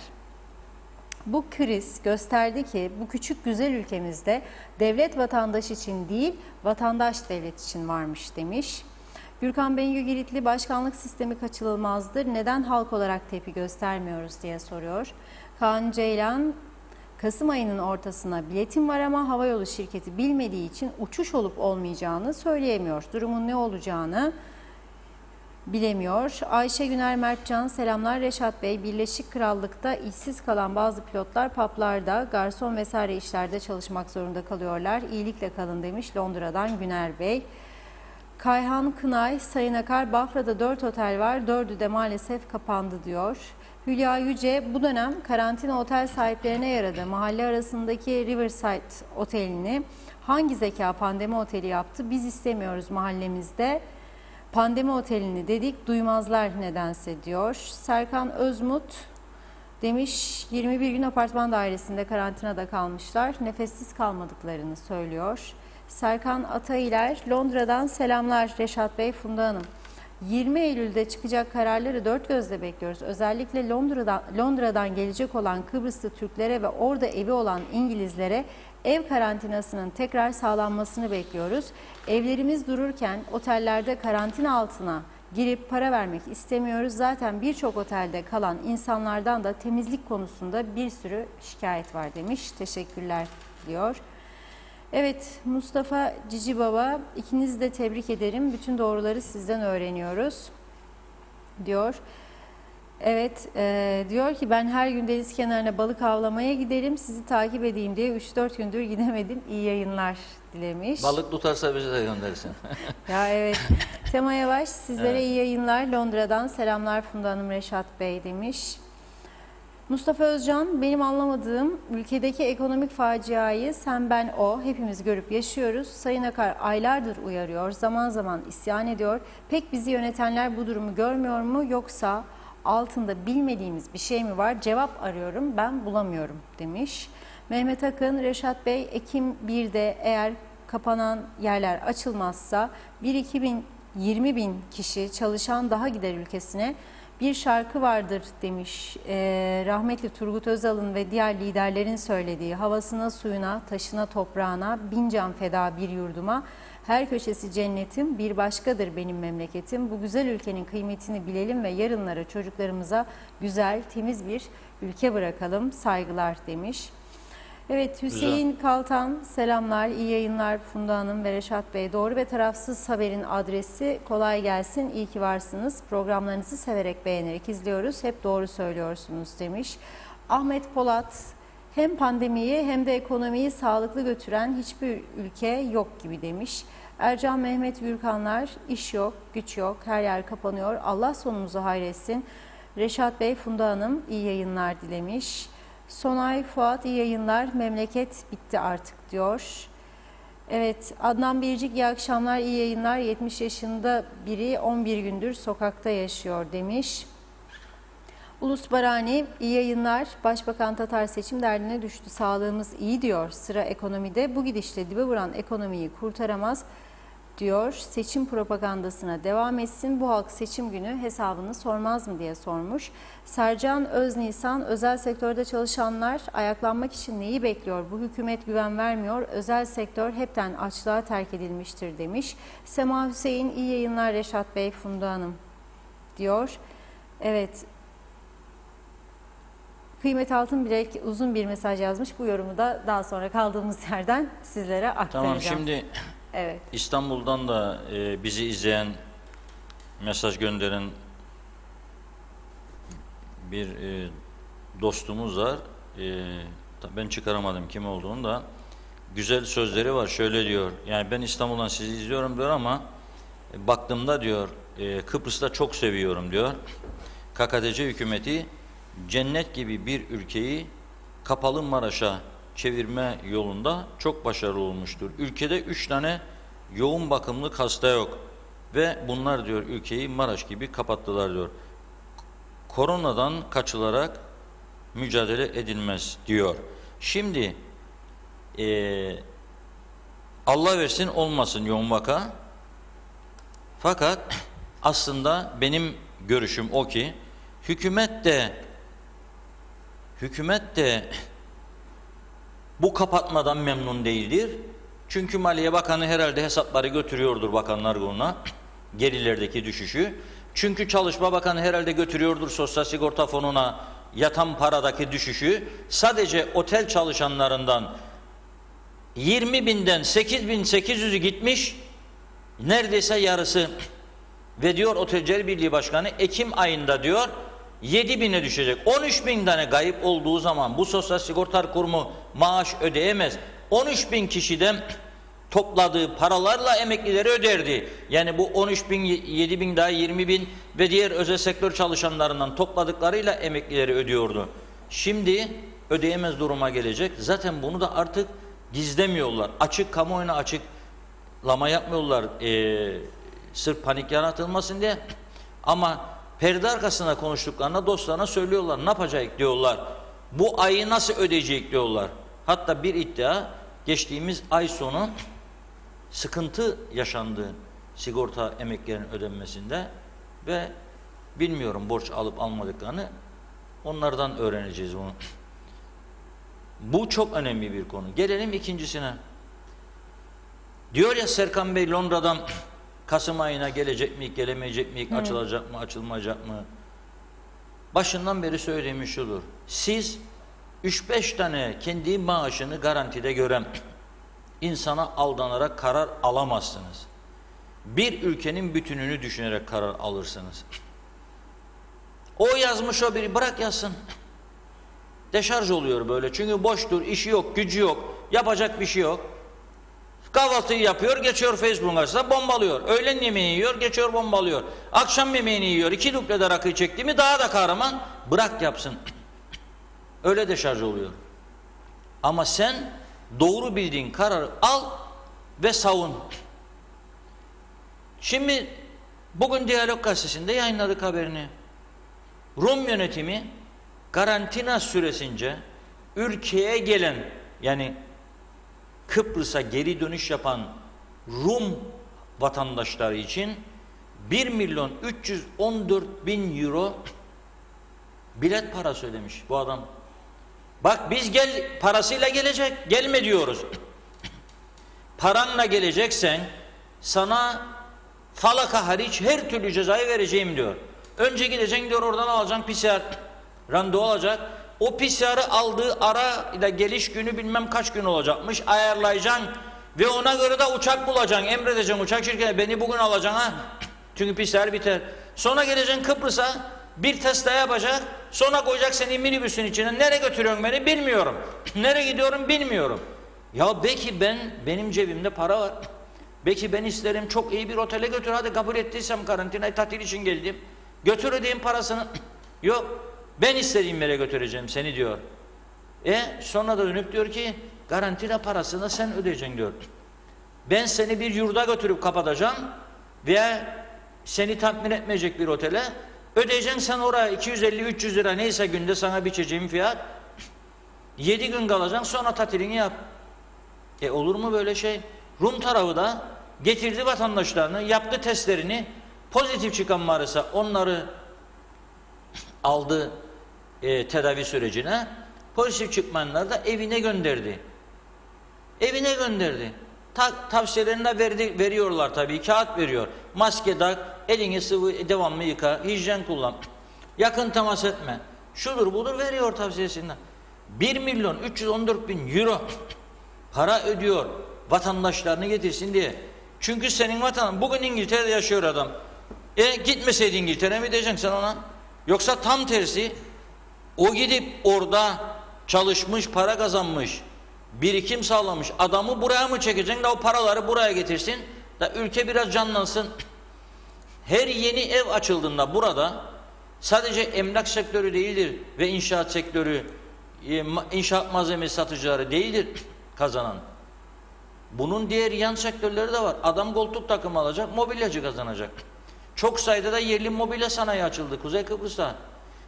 bu kriz gösterdi ki bu küçük güzel ülkemizde devlet vatandaş için değil, vatandaş devlet için varmış demiş. Gürkan Bengü Giritli, başkanlık sistemi kaçınılmazdır. Neden halk olarak tepki göstermiyoruz diye soruyor. Kaan Ceylan, Kasım ayının ortasına biletim var ama havayolu şirketi bilmediği için uçuş olup olmayacağını söyleyemiyor. Durumun ne olacağını bilemiyor. Ayşe Güner Mertcan, selamlar Reşat Bey. Birleşik Krallık'ta işsiz kalan bazı pilotlar publarda, garson vesaire işlerde çalışmak zorunda kalıyorlar. İyilikle kalın demiş Londra'dan Güner Bey. Kayhan Kınay, Sayın Akar, Bafra'da 4 otel var, 4'ü de maalesef kapandı diyor. Hülya Yüce, bu dönem karantina otel sahiplerine yaradı. Mahalle arasındaki Riverside otelini hangi zeka pandemi oteli yaptı? Biz istemiyoruz mahallemizde. Pandemi otelini dedik, duymazlar nedense diyor. Serkan Özmut demiş, 21 gün apartman dairesinde karantinada kalmışlar. Nefessiz kalmadıklarını söylüyor. Serkan Atailer, Londra'dan selamlar Reşat Bey, Funda Hanım. 20 Eylül'de çıkacak kararları dört gözle bekliyoruz. Özellikle Londra'dan gelecek olan Kıbrıslı Türklere ve orada evi olan İngilizlere ev karantinasının tekrar sağlanmasını bekliyoruz. Evlerimiz dururken otellerde karantina altına girip para vermek istemiyoruz. Zaten birçok otelde kalan insanlardan da temizlik konusunda bir sürü şikayet var demiş. Teşekkürler diyor. Evet, Mustafa Cici Baba, ikinizi de tebrik ederim. Bütün doğruları sizden öğreniyoruz diyor. Evet, diyor ki ben her gün deniz kenarına balık avlamaya giderim. Sizi takip edeyim diye 3-4 gündür gidemedim. İyi yayınlar dilemiş. Balık tutarsa bizi de göndersin. Ya evet. Tema Yavaş, sizlere iyi yayınlar. Londra'dan selamlar Funda Hanım, Reşat Bey demiş. Mustafa Özcan, benim anlamadığım ülkedeki ekonomik faciayı sen ben o hepimiz görüp yaşıyoruz. Sayın Akar aylardır uyarıyor, zaman zaman isyan ediyor. Pek bizi yönetenler bu durumu görmüyor mu, yoksa altında bilmediğimiz bir şey mi var? Cevap arıyorum, ben bulamıyorum demiş. Mehmet Akın, Reşat Bey, Ekim 1'de eğer kapanan yerler açılmazsa 1-2 bin kişi çalışan daha gider ülkesine. Bir şarkı vardır demiş rahmetli Turgut Özal'ın ve diğer liderlerin söylediği, havasına, suyuna, taşına, toprağına, bin can feda bir yurduma, her köşesi cennetim, bir başkadır benim memleketim. Bu güzel ülkenin kıymetini bilelim ve yarınlara çocuklarımıza güzel, temiz bir ülke bırakalım, saygılar demiş. Evet, Hüseyin Kaltan, selamlar, iyi yayınlar Funda Hanım ve Reşat Bey. Doğru ve tarafsız haberin adresi, kolay gelsin, iyi ki varsınız. Programlarınızı severek, beğenerek izliyoruz, hep doğru söylüyorsunuz demiş. Ahmet Polat, hem pandemiyi hem de ekonomiyi sağlıklı götüren hiçbir ülke yok gibi demiş. Ercan Mehmet Gürkanlar, iş yok, güç yok, her yer kapanıyor, Allah sonumuzu hayretsin. Reşat Bey, Funda Hanım iyi yayınlar dilemiş. Sonay Fuat, iyi yayınlar, memleket bitti artık diyor. Evet, Adnan Biricik, iyi akşamlar, iyi yayınlar, 70 yaşında biri 11 gündür sokakta yaşıyor demiş. Ulus Barani, iyi yayınlar, Başbakan Tatar seçim derdine düştü, sağlığımız iyi diyor, sıra ekonomide, bu gidişle dibe vuran ekonomiyi kurtaramaz. diyor. Seçim propagandasına devam etsin. Bu halk seçim günü hesabını sormaz mı diye sormuş. Sercan Öznisan, özel sektörde çalışanlar ayaklanmak için neyi bekliyor? Bu hükümet güven vermiyor. Özel sektör hepten açlığa terk edilmiştir demiş. Sema Hüseyin, iyi yayınlar Reşat Bey, Funda Hanım diyor. Evet. Kıymet Altınbilek uzun bir mesaj yazmış. Bu yorumu da daha sonra kaldığımız yerden sizlere aktaracağım. Tamam, şimdi evet. İstanbul'dan da bizi izleyen, mesaj gönderen bir dostumuz var. Ben çıkaramadım kim olduğunu da. Güzel sözleri var. Şöyle diyor. Yani ben İstanbul'dan sizi izliyorum diyor ama baktığımda diyor Kıbrıs'ta çok seviyorum diyor. KKTC hükümeti cennet gibi bir ülkeyi kapalı Maraş'a çevirme yolunda çok başarılı olmuştur. Ülkede 3 tane yoğun bakımlık hasta yok ve bunlar diyor ülkeyi Maraş gibi kapattılar diyor. Koronadan kaçılarak mücadele edilmez diyor. Şimdi Allah versin olmasın yoğun vaka. Fakat aslında benim görüşüm o ki hükümet de bu kapatmadan memnun değildir. Çünkü Maliye Bakanı herhalde hesapları götürüyordur Bakanlar Kurulu'na, gerilerdeki düşüşü. Çünkü Çalışma Bakanı herhalde götürüyordur Sosyal Sigorta Fonu'na yatan paradaki düşüşü. Sadece otel çalışanlarından 20.000'den 8.800'ü gitmiş, neredeyse yarısı. Ve diyor Otelciler Birliği Başkanı Ekim ayında diyor 7.000'e düşecek. 13.000 tane kayıp olduğu zaman bu Sosyal Sigorta Kurumu maaş ödeyemez. 13.000 kişiden topladığı paralarla emeklileri öderdi. Yani bu 13.000, 7.000 daha 20.000 ve diğer özel sektör çalışanlarından topladıklarıyla emeklileri ödüyordu. Şimdi ödeyemez duruma gelecek. Zaten bunu da artık gizlemiyorlar. Açık, kamuoyuna açıklama yapmıyorlar. Sırf panik yaratılmasın diye. Ama perde arkasında konuştuklarına dostlarına söylüyorlar. Ne yapacak diyorlar. Bu ayı nasıl ödeyecek diyorlar. Hatta bir iddia geçtiğimiz ay sonu sıkıntı yaşandı sigorta emeklerinin ödenmesinde ve bilmiyorum borç alıp almadıklarını, onlardan öğreneceğiz bunu. Bu çok önemli bir konu. Gelelim ikincisine. Diyor ya Serkan Bey Londra'dan Kasım ayına gelecek mi, gelemeyecek mi, açılacak mı, açılmayacak mı? Başından beri söylediğim şudur. Siz 3-5 tane kendi maaşını garantide gören insana aldanarak karar alamazsınız. Bir ülkenin bütününü düşünerek karar alırsınız. O yazmış, o biri bırak yazsın. Deşarj oluyor böyle. Çünkü boştur, işi yok, gücü yok, yapacak bir şey yok. Kahvaltıyı yapıyor, geçiyor Facebook'un karşısına bombalıyor. Öğlen yemeğini yiyor, geçiyor bombalıyor. Akşam yemeğini yiyor, 2 duble de rakıyı çekti mi daha da kahraman, bırak yapsın. Öyle deşarj oluyor. Ama sen doğru bildiğin kararı al ve savun. Şimdi bugün Diyalog Gazetesi'nde yayınladık haberini. Rum yönetimi karantina süresince ülkeye gelen, yani Kıbrıs'a geri dönüş yapan Rum vatandaşları için 1.314.000 euro bilet parası ödemiş bu adam. Bak biz gel parasıyla gelecek, gelme diyoruz. Paranla geleceksen sana falaka hariç her türlü cezayı vereceğim diyor. Önce gideceksin diyor, oradan alacaksın PCR randevu olacak. O PCR'ı aldığı ara ile geliş günü bilmem kaç gün olacakmış, ayarlayacaksın ve ona göre de uçak bulacaksın, emredeceksin uçak şirketine, beni bugün alacaksın ha. Çünkü PCR biter. Sonra geleceksin Kıbrıs'a, bir test daha yapacak, sonra koyacak seni minibüsün içine. Nereye götürüyorsun beni bilmiyorum. Nereye gidiyorum bilmiyorum. Ya belki benim cebimde para var. Belki ben isterim çok iyi bir otele götür, hadi kabul ettiysem karantinayı, tatil için geldim. Götür ödeyeyim parasını. Yok. Ben istediğim yere götüreceğim seni diyor. Sonra da dönüp diyor ki karantina parasını sen ödeyeceksin diyor. Ben seni bir yurda götürüp kapatacağım veya seni tatmin etmeyecek bir otele ödeyeceksin, sen oraya 250-300 lira neyse günde sana biçeceğim fiyat. 7 gün kalacaksın, sonra tatilini yap. Olur mu böyle şey? Rum tarafı da getirdi vatandaşlarını, yaptı testlerini, pozitif çıkan varsa onları aldı tedavi sürecine, pozitif çıkmayanları da evine gönderdi. Evine gönderdi. Tavsiyelerini de veriyorlar tabii. Kağıt veriyor. Maske tak, elini sıvı devamlı yıka, hijyen kullan, yakın temas etme. Şudur budur veriyor tavsiyesinden. 1.314.000 euro para ödüyor vatandaşlarını getirsin diye. Çünkü senin vatan, bugün İngiltere'de yaşıyor adam. Gitmeseydi İngiltere mi diyeceksin sen ona? Yoksa tam tersi, o gidip orada çalışmış, para kazanmış, birikim sağlamış adamı buraya mı çekeceksin da o paraları buraya getirsin da ülke biraz canlansın. Her yeni ev açıldığında burada sadece emlak sektörü değildir ve inşaat sektörü, inşaat malzemesi satıcıları değildir kazanan. Bunun diğer yan sektörleri de var. Adam koltuk takımı alacak, mobilyacı kazanacak. Çok sayıda da yerli mobilya sanayi açıldı Kuzey Kıbrıs'ta.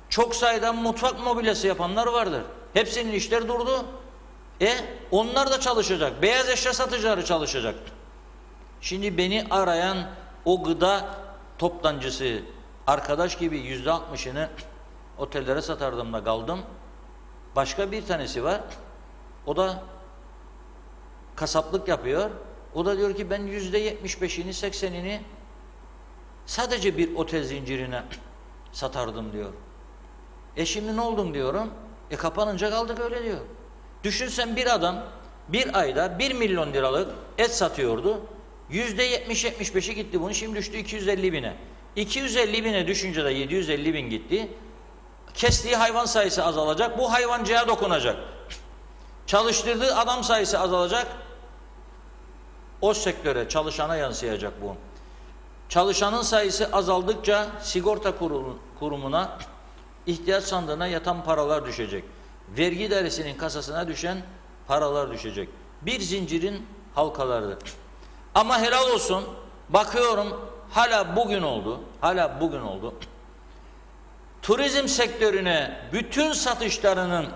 Çok sayıda mutfak mobilyası yapanlar vardır. Hepsinin işleri durdu. Onlar da çalışacak. Beyaz eşya satıcıları çalışacak. Şimdi beni arayan o gıda toptancısı arkadaş gibi %60'ını otellere satardım da kaldım. Başka bir tanesi var. O da kasaplık yapıyor. O da diyor ki ben %75'ini 80'ini sadece bir otel zincirine satardım diyor. Şimdi ne oldum diyorum. Kapanınca kaldık öyle diyor. Düşünsen bir adam bir ayda 1 milyon liralık et satıyordu. %70-75'i gitti bunun. Şimdi düştü 250 bine. 250 bine düşünce de 750 bin gitti. Kestiği hayvan sayısı azalacak. Bu hayvancıya dokunacak. Çalıştırdığı adam sayısı azalacak. O sektöre, çalışana yansıyacak bu. Çalışanın sayısı azaldıkça sigorta kurumuna, ihtiyaç sandığına yatan paralar düşecek. Vergi dairesinin kasasına düşen paralar düşecek. Bir zincirin halkaları. Ama helal olsun, bakıyorum hala bugün oldu. Turizm sektörüne bütün satışlarının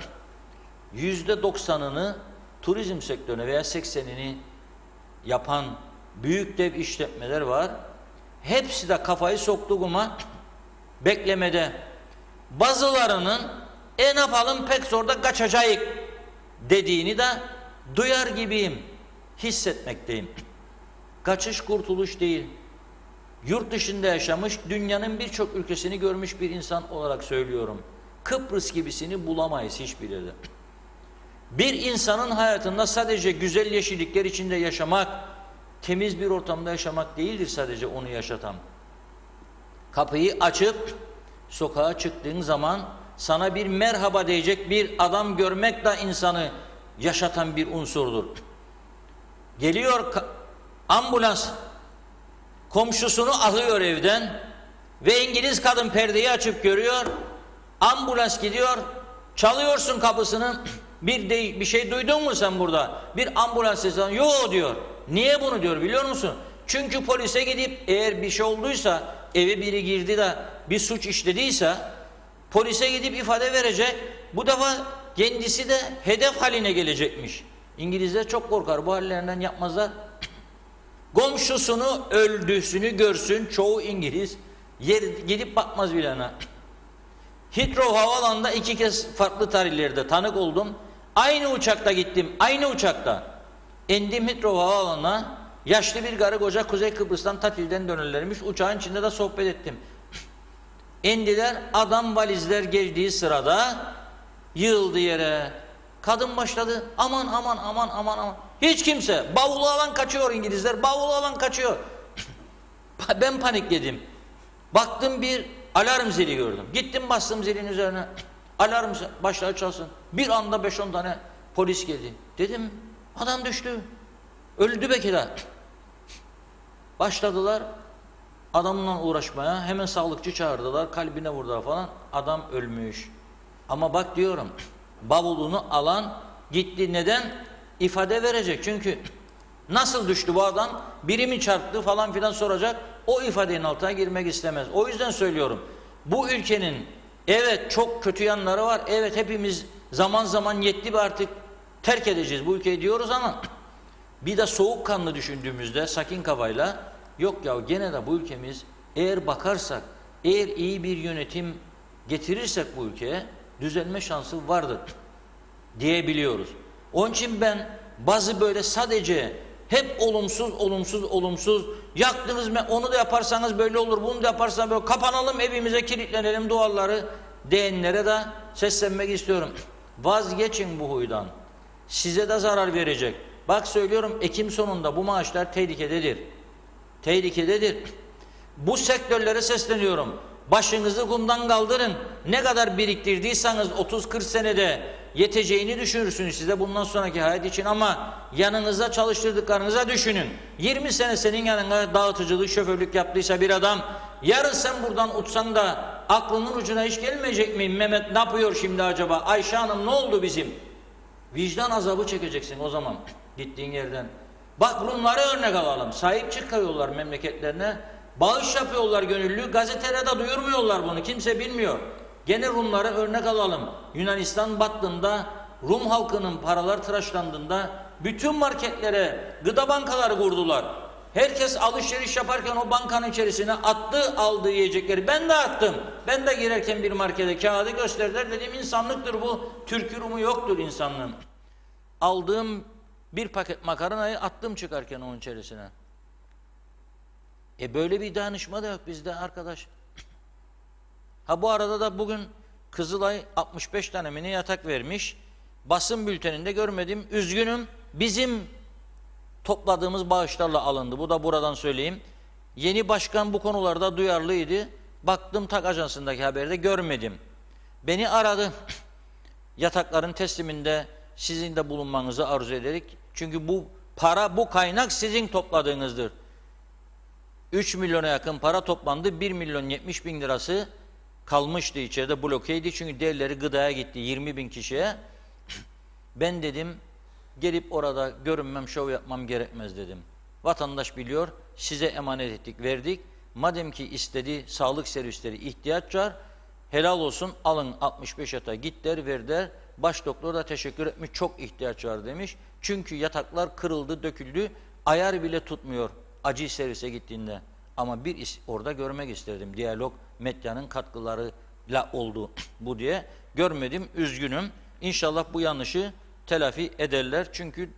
%90'ını turizm sektörüne veya 80'ini yapan büyük dev işletmeler var. Hepsi de kafayı soktuğuma beklemede. Bazılarının ne yapalım pek zorda kaçacağız dediğini de duyar gibiyim, hissetmekteyim. Kaçış kurtuluş değil. Yurt dışında yaşamış, dünyanın birçok ülkesini görmüş bir insan olarak söylüyorum. Kıbrıs gibisini bulamayız hiçbir yerde. Bir insanın hayatında sadece güzel yeşillikler içinde yaşamak, temiz bir ortamda yaşamak değildir sadece onu yaşatan. Kapıyı açıp sokağa çıktığın zaman sana bir merhaba diyecek bir adam görmek de insanı yaşatan bir unsurdur. Geliyor ambulans, komşusunu alıyor evden ve İngiliz kadın perdeyi açıp görüyor. Ambulans gidiyor, çalıyorsun kapısını. Bir şey duydun mu sen burada? Bir ambulans sesi. Yok diyor. Niye bunu diyor biliyor musun? Çünkü polise gidip eğer bir şey olduysa, eve biri girdi de bir suç işlediyse polise gidip ifade verecek. Bu defa kendisi de hedef haline gelecekmiş. İngilizler çok korkar. Bu hallerinden yapmazlar. Komşusunu öldüğünü görsün çoğu İngiliz gidip bakmaz bile ona. Heathrow Havaalanı'nda 2 kez farklı tarihlerde tanık oldum. Aynı uçakta gittim. Aynı uçakta. İndim Heathrow Havaalanı'na. Yaşlı bir karı koca Kuzey Kıbrıs'tan tatilden dönürlermiş. Uçağın içinde de sohbet ettim. İndiler. Adam valizler geldiği sırada yığıldı yere. Kadın başladı. Aman. Hiç kimse. Bavulu alan kaçıyor İngilizler. Bavulu alan kaçıyor. Ben panikledim. Baktım bir alarm zili gördüm. Gittim bastım zilin üzerine. Alarm başladı çalsın. Bir anda 5-10 tane polis geldi. Dedim adam düştü. Öldü belki de. Başladılar adamla uğraşmaya. Hemen sağlıkçı çağırdılar. Kalbine vurdular falan. Adam ölmüş. Ama bak diyorum bavulunu alan gitti. Neden? İfade verecek. Çünkü nasıl düştü bu adam? Biri mi çarptı falan filan soracak. O ifadenin altına girmek istemez. O yüzden söylüyorum. Bu ülkenin evet çok kötü yanları var. Evet hepimiz zaman zaman yetti ve artık terk edeceğiz bu ülkeyi diyoruz ama Bir de soğukkanlı düşündüğümüzde sakin kafayla yok ya gene de bu ülkemiz eğer bakarsak, eğer iyi bir yönetim getirirsek bu ülkeye düzelme şansı vardır diyebiliyoruz. Onun için ben bazı böyle sadece hep olumsuz yaktınız mı onu da yaparsanız böyle olur, bunu da yaparsanız böyle kapanalım evimize kilitlenelim duvarları diyenlere de seslenmek istiyorum. Vazgeçin bu huydan. Size de zarar verecek. Bak söylüyorum Ekim sonunda bu maaşlar tehlikededir. Tehlikededir. Bu sektörlere sesleniyorum. Başınızı kumdan kaldırın. Ne kadar biriktirdiyseniz 30-40 senede yeteceğini düşünürsünüz size bundan sonraki hayat için ama yanınıza çalıştırdıklarınıza düşünün. 20 sene senin yanına dağıtıcılık, şoförlük yaptıysa bir adam yarın sen buradan uçsan da aklının ucuna hiç gelmeyecek mi? Mehmet ne yapıyor şimdi acaba? Ayşe Hanım ne oldu bizim? Vicdan azabı çekeceksin o zaman gittiğin yerden. Bak Rumları örnek alalım. Sahip çıkıyorlar memleketlerine. Bağış yapıyorlar gönüllü. Gazetelerde duyurmuyorlar bunu. Kimse bilmiyor. Gene Rumları örnek alalım. Yunanistan battığında, Rum halkının paralar tıraşlandığında bütün marketlere gıda bankaları kurdular. Herkes alışveriş yaparken o bankanın içerisine attı aldığı yiyecekleri. Ben de attım. Ben de girerken bir markete kağıdı gösterdiler. Dedim insanlıktır bu. Türk'ü Rum'u yoktur insanlığın. Aldığım bir paket makarnayı attım çıkarken onun içerisine. Böyle bir danışma da yok bizde arkadaş. Ha bu arada da bugün Kızılay 65 tane mini yatak vermiş. Basın bülteninde görmedim. Üzgünüm. Bizim topladığımız bağışlarla alındı. Bu da buradan söyleyeyim. Yeni başkan bu konularda duyarlıydı. Baktım TAK Ajansı'ndaki haberde görmedim. Beni aradı. Yatakların tesliminde sizin de bulunmanızı arzu ederek. Çünkü bu para, bu kaynak sizin topladığınızdır. 3 milyona yakın para toplandı. 1 milyon 70 bin lirası kalmıştı içeride blokeydi. Çünkü diğerleri gıdaya gitti 20 bin kişiye. Ben dedim gelip orada görünmem, şov yapmam gerekmez dedim. Vatandaş biliyor, size emanet ettik, verdik. Madem ki istedi, sağlık servisleri ihtiyaç var, helal olsun alın 65 yatağa git der, ver der. Baş doktor da teşekkür etmiş, çok ihtiyaç var demiş. Çünkü yataklar kırıldı, döküldü, ayar bile tutmuyor acil servise gittiğinde. Ama bir orada görmek isterdim. Diyalog medyanın katkılarıyla oldu bu diye. Görmedim, üzgünüm. İnşallah bu yanlışı telafi ederler. Çünkü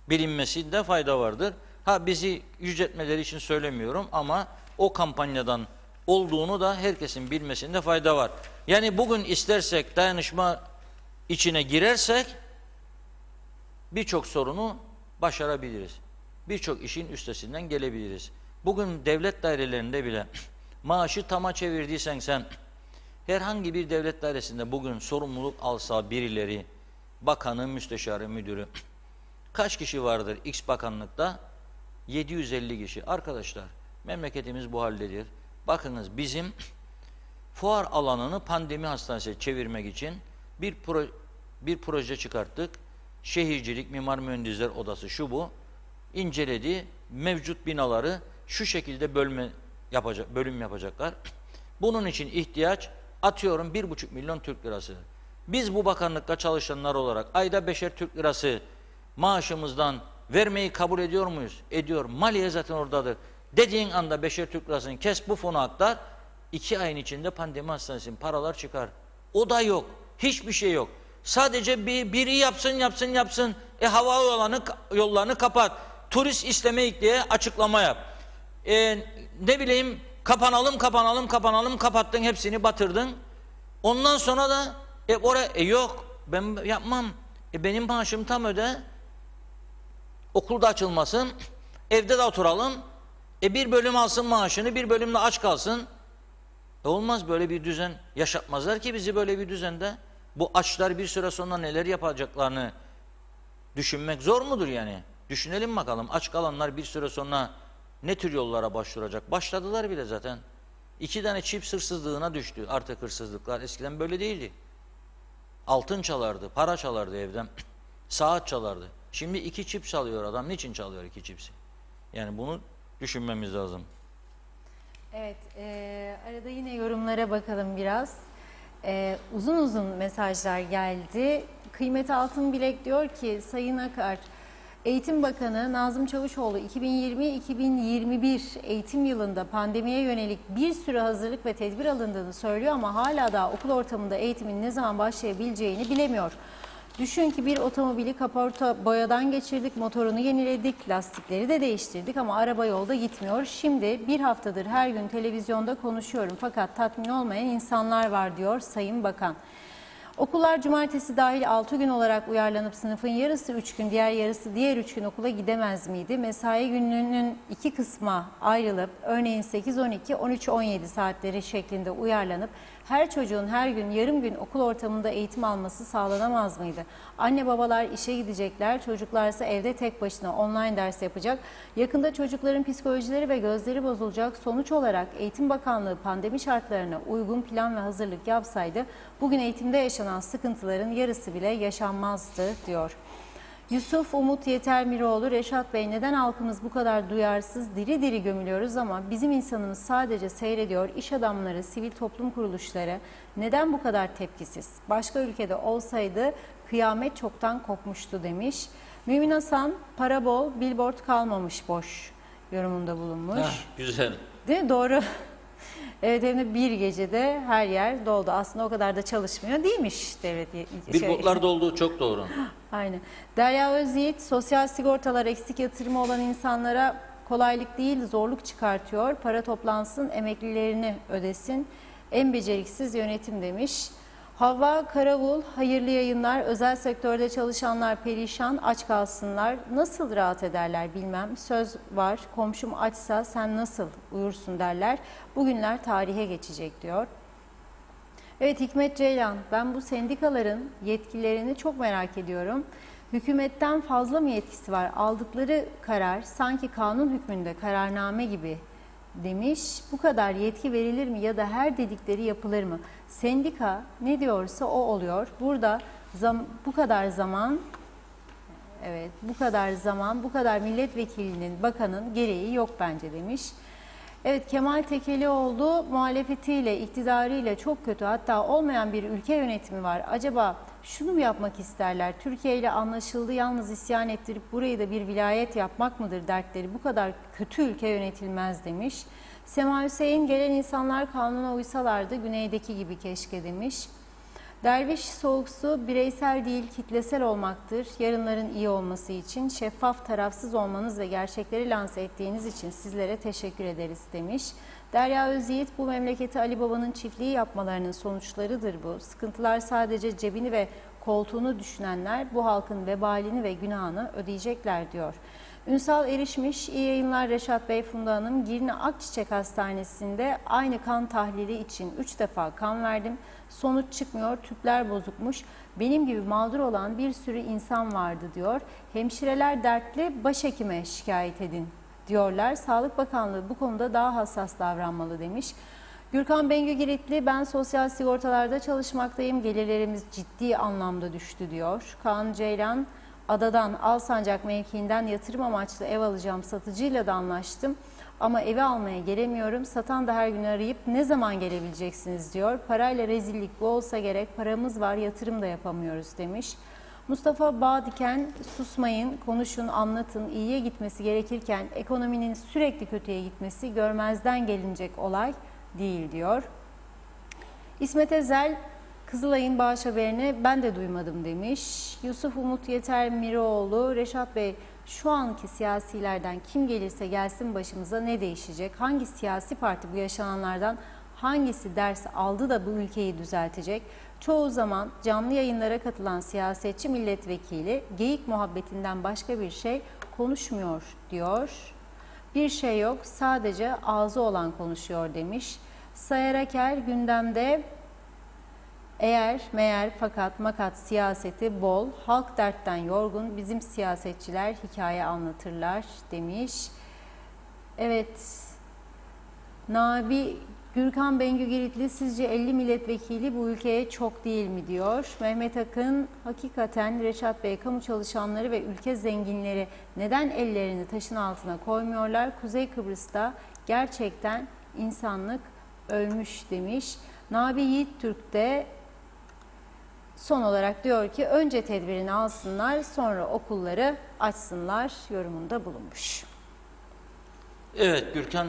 bilinmesinde fayda vardır. Ha bizi yüceltmeleri için söylemiyorum ama o kampanyadan olduğunu da herkesin bilmesinde fayda var. Yani bugün istersek dayanışma içine girersek birçok sorunu başarabiliriz. Birçok işin üstesinden gelebiliriz. Bugün devlet dairelerinde bile maaşı tama çevirdiysen sen herhangi bir devlet dairesinde bugün sorumluluk alsa birileri, bakanı, müsteşarı, müdürü kaç kişi vardır X bakanlıkta? 750 kişi. Arkadaşlar memleketimiz bu haldedir. Bakınız bizim fuar alanını pandemi hastanesi çevirmek için bir proje çıkarttık. Şehircilik, mimar mühendisler odası şu bu. İnceledi. Mevcut binaları şu şekilde bölüm yapacaklar. Bunun için ihtiyaç atıyorum 1,5 milyon Türk lirası. Biz bu bakanlıkta çalışanlar olarak ayda 5'er Türk lirası maaşımızdan vermeyi kabul ediyor muyuz? Ediyor. Maliye zaten oradadır. Dediğin anda 5'er Türk lirasını kes bu fona aktar. 2 ayın içinde pandemi hastanesinin paralar çıkar. O da yok. Hiçbir şey yok. Sadece biri yapsın. Hava yollarını kapat. Turist istemeyiz diye açıklama yap. Ne bileyim kapanalım kapattın hepsini batırdın. Ondan sonra da oraya yok ben yapmam. Benim maaşım tam öde. Okulda açılmasın. Evde de oturalım. Bir bölüm alsın maaşını, bir bölümde aç kalsın. Olmaz böyle bir düzen. Yaşatmazlar ki bizi böyle bir düzende. Bu açlar bir süre sonra neler yapacaklarını düşünmek zor mudur yani? Düşünelim bakalım. Aç kalanlar bir süre sonra ne tür yollara başvuracak? Başladılar bile zaten. 2 tane çift hırsızlığına düştü artık hırsızlıklar. Eskiden böyle değildi. Altın çalardı, para çalardı evden. Saat çalardı. Şimdi 2 çip çalıyor adam. Niçin çalıyor 2 çipsi? Yani bunu düşünmemiz lazım. Evet, arada yine yorumlara bakalım biraz. Uzun mesajlar geldi. Kıymet Altın Bilek diyor ki Sayın Akar, Eğitim Bakanı Nazım Çavuşoğlu 2020-2021 eğitim yılında pandemiye yönelik bir sürü hazırlık ve tedbir alındığını söylüyor ama hala daha okul ortamında eğitimin ne zaman başlayabileceğini bilemiyor. Düşün ki bir otomobili kaporta boyadan geçirdik, motorunu yeniledik, lastikleri de değiştirdik ama araba yolda gitmiyor. Şimdi bir haftadır her gün televizyonda konuşuyorum fakat tatmin olmayan insanlar var diyor Sayın Bakan. Okullar cumartesi dahil 6 gün olarak uyarlanıp sınıfın yarısı 3 gün, diğer yarısı diğer 3 gün okula gidemez miydi? Mesai gününün 2 kısma ayrılıp örneğin 8-12, 13-17 saatleri şeklinde uyarlanıp her çocuğun her gün yarım gün okul ortamında eğitim alması sağlanamaz mıydı? Anne babalar işe gidecekler, çocuklarsa evde tek başına online ders yapacak. Yakında çocukların psikolojileri ve gözleri bozulacak. Sonuç olarak Eğitim Bakanlığı pandemi şartlarına uygun plan ve hazırlık yapsaydı bugün eğitimde yaşanan sıkıntıların yarısı bile yaşanmazdı diyor. Yusuf Umut Yetermiroğlu, Reşat Bey neden halkımız bu kadar duyarsız, diri diri gömülüyoruz ama bizim insanımız sadece seyrediyor, iş adamları, sivil toplum kuruluşları neden bu kadar tepkisiz? Başka ülkede olsaydı kıyamet çoktan kopmuştu demiş. Mümin Hasan, para bol, billboard kalmamış boş yorumunda bulunmuş. Güzel. Değil mi? Doğru. Evet, hem de bir gecede her yer doldu. Aslında o kadar da çalışmıyor değilmiş devlet. Billboardlar doldu, çok doğru. Aynen. Derya Özyiğit, sosyal sigortalar eksik yatırımı olan insanlara kolaylık değil zorluk çıkartıyor. Para toplansın, emeklilerini ödesin. En beceriksiz yönetim demiş. Havva Karavul, hayırlı yayınlar. Özel sektörde çalışanlar perişan, aç kalsınlar. Nasıl rahat ederler bilmem. Söz var, komşum açsa sen nasıl uyursun derler. Bugünler tarihe geçecek diyor. Evet, Hikmet Ceylan, ben bu sendikaların yetkilerini çok merak ediyorum. Hükümetten fazla mı yetkisi var? Aldıkları karar sanki kanun hükmünde kararname gibi demiş. Bu kadar yetki verilir mi ya da her dedikleri yapılır mı? Sendika ne diyorsa o oluyor. Burada bu kadar zaman, evet bu kadar zaman, bu kadar milletvekilinin, bakanın gereği yok bence demiş. Evet, Kemal Tekelioğlu muhalefetiyle, iktidarıyla çok kötü, hatta olmayan bir ülke yönetimi var. Acaba şunu mu yapmak isterler? Türkiye ile anlaşıldı, yalnız isyan ettirip burayı da bir vilayet yapmak mıdır dertleri? Bu kadar kötü ülke yönetilmez demiş. Sema Hüseyin, gelen insanlar kanuna uysalardı güneydeki gibi keşke demiş. Derviş Soğuksu, bireysel değil kitlesel olmaktır. Yarınların iyi olması için şeffaf, tarafsız olmanız ve gerçekleri lanse ettiğiniz için sizlere teşekkür ederiz demiş. Derya Özyiğit, bu memleketi Ali Baba'nın çiftliği yapmalarının sonuçlarıdır bu. Sıkıntılar sadece cebini ve koltuğunu düşünenler bu halkın vebalini ve günahını ödeyecekler diyor. Ünsal Erişmiş, iyi yayınlar Reşat Bey, Funda Hanım. Girne Akçiçek Hastanesi'nde aynı kan tahlili için 3 defa kan verdim. Sonuç çıkmıyor, tüpler bozukmuş. Benim gibi mağdur olan bir sürü insan vardı diyor. Hemşireler dertli, başhekime şikayet edin diyorlar. Sağlık Bakanlığı bu konuda daha hassas davranmalı demiş. Gürkan Bengü Giritli, ben sosyal sigortalarda çalışmaktayım. Gelirlerimiz ciddi anlamda düştü diyor. Kaan Ceylan, Adadan Alsancak mevkiinden yatırım amaçlı ev alacağım, satıcıyla da anlaştım. Ama evi almaya gelemiyorum. Satan da her gün arayıp ne zaman gelebileceksiniz diyor. Parayla rezillik bu olsa gerek. Paramız var, yatırım da yapamıyoruz demiş. Mustafa Bağdiken, susmayın, konuşun, anlatın. İyiye gitmesi gerekirken ekonominin sürekli kötüye gitmesi görmezden gelinecek olay değil diyor. İsmet Ezel, Kızılay'ın bağış haberini ben de duymadım demiş. Yusuf Umut Yetermiroğlu, Reşat Bey, şu anki siyasilerden kim gelirse gelsin başımıza ne değişecek? Hangi siyasi parti bu yaşananlardan hangisi ders aldı da bu ülkeyi düzeltecek? Çoğu zaman canlı yayınlara katılan siyasetçi, milletvekili geyik muhabbetinden başka bir şey konuşmuyor diyor. Bir şey yok, sadece ağzı olan konuşuyor demiş. Sayar Aker, gündemde eğer, meğer, fakat, makat siyaseti bol, halk dertten yorgun, bizim siyasetçiler hikaye anlatırlar demiş. Evet, Nabi Gürkan Bengü Giritli, sizce 50 milletvekili bu ülkeye çok değil mi diyor. Mehmet Akın, hakikaten Reşat Bey, kamu çalışanları ve ülke zenginleri neden ellerini taşın altına koymuyorlar? Kuzey Kıbrıs'ta gerçekten insanlık ölmüş demiş. Nabi Yiğit Türk de son olarak diyor ki önce tedbirini alsınlar, sonra okulları açsınlar yorumunda bulunmuş. Evet, Gürkan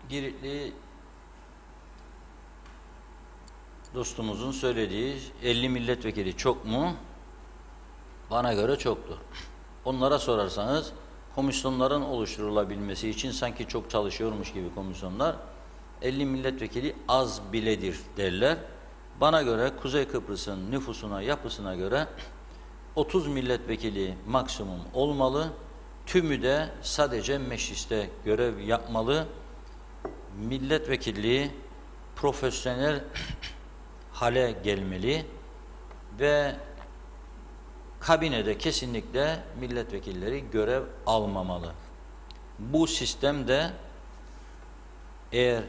Giritli dostumuzun söylediği 50 milletvekili çok mu? Bana göre çoktur. Onlara sorarsanız komisyonların oluşturulabilmesi için sanki çok çalışıyormuş gibi komisyonlar 50 milletvekili az biledir derler. Bana göre Kuzey Kıbrıs'ın nüfusuna, yapısına göre 30 milletvekili maksimum olmalı. Tümü de sadece mecliste görev yapmalı. Milletvekilliği profesyonel hale gelmeli ve kabinede kesinlikle milletvekilleri görev almamalı. Bu sistemde eğer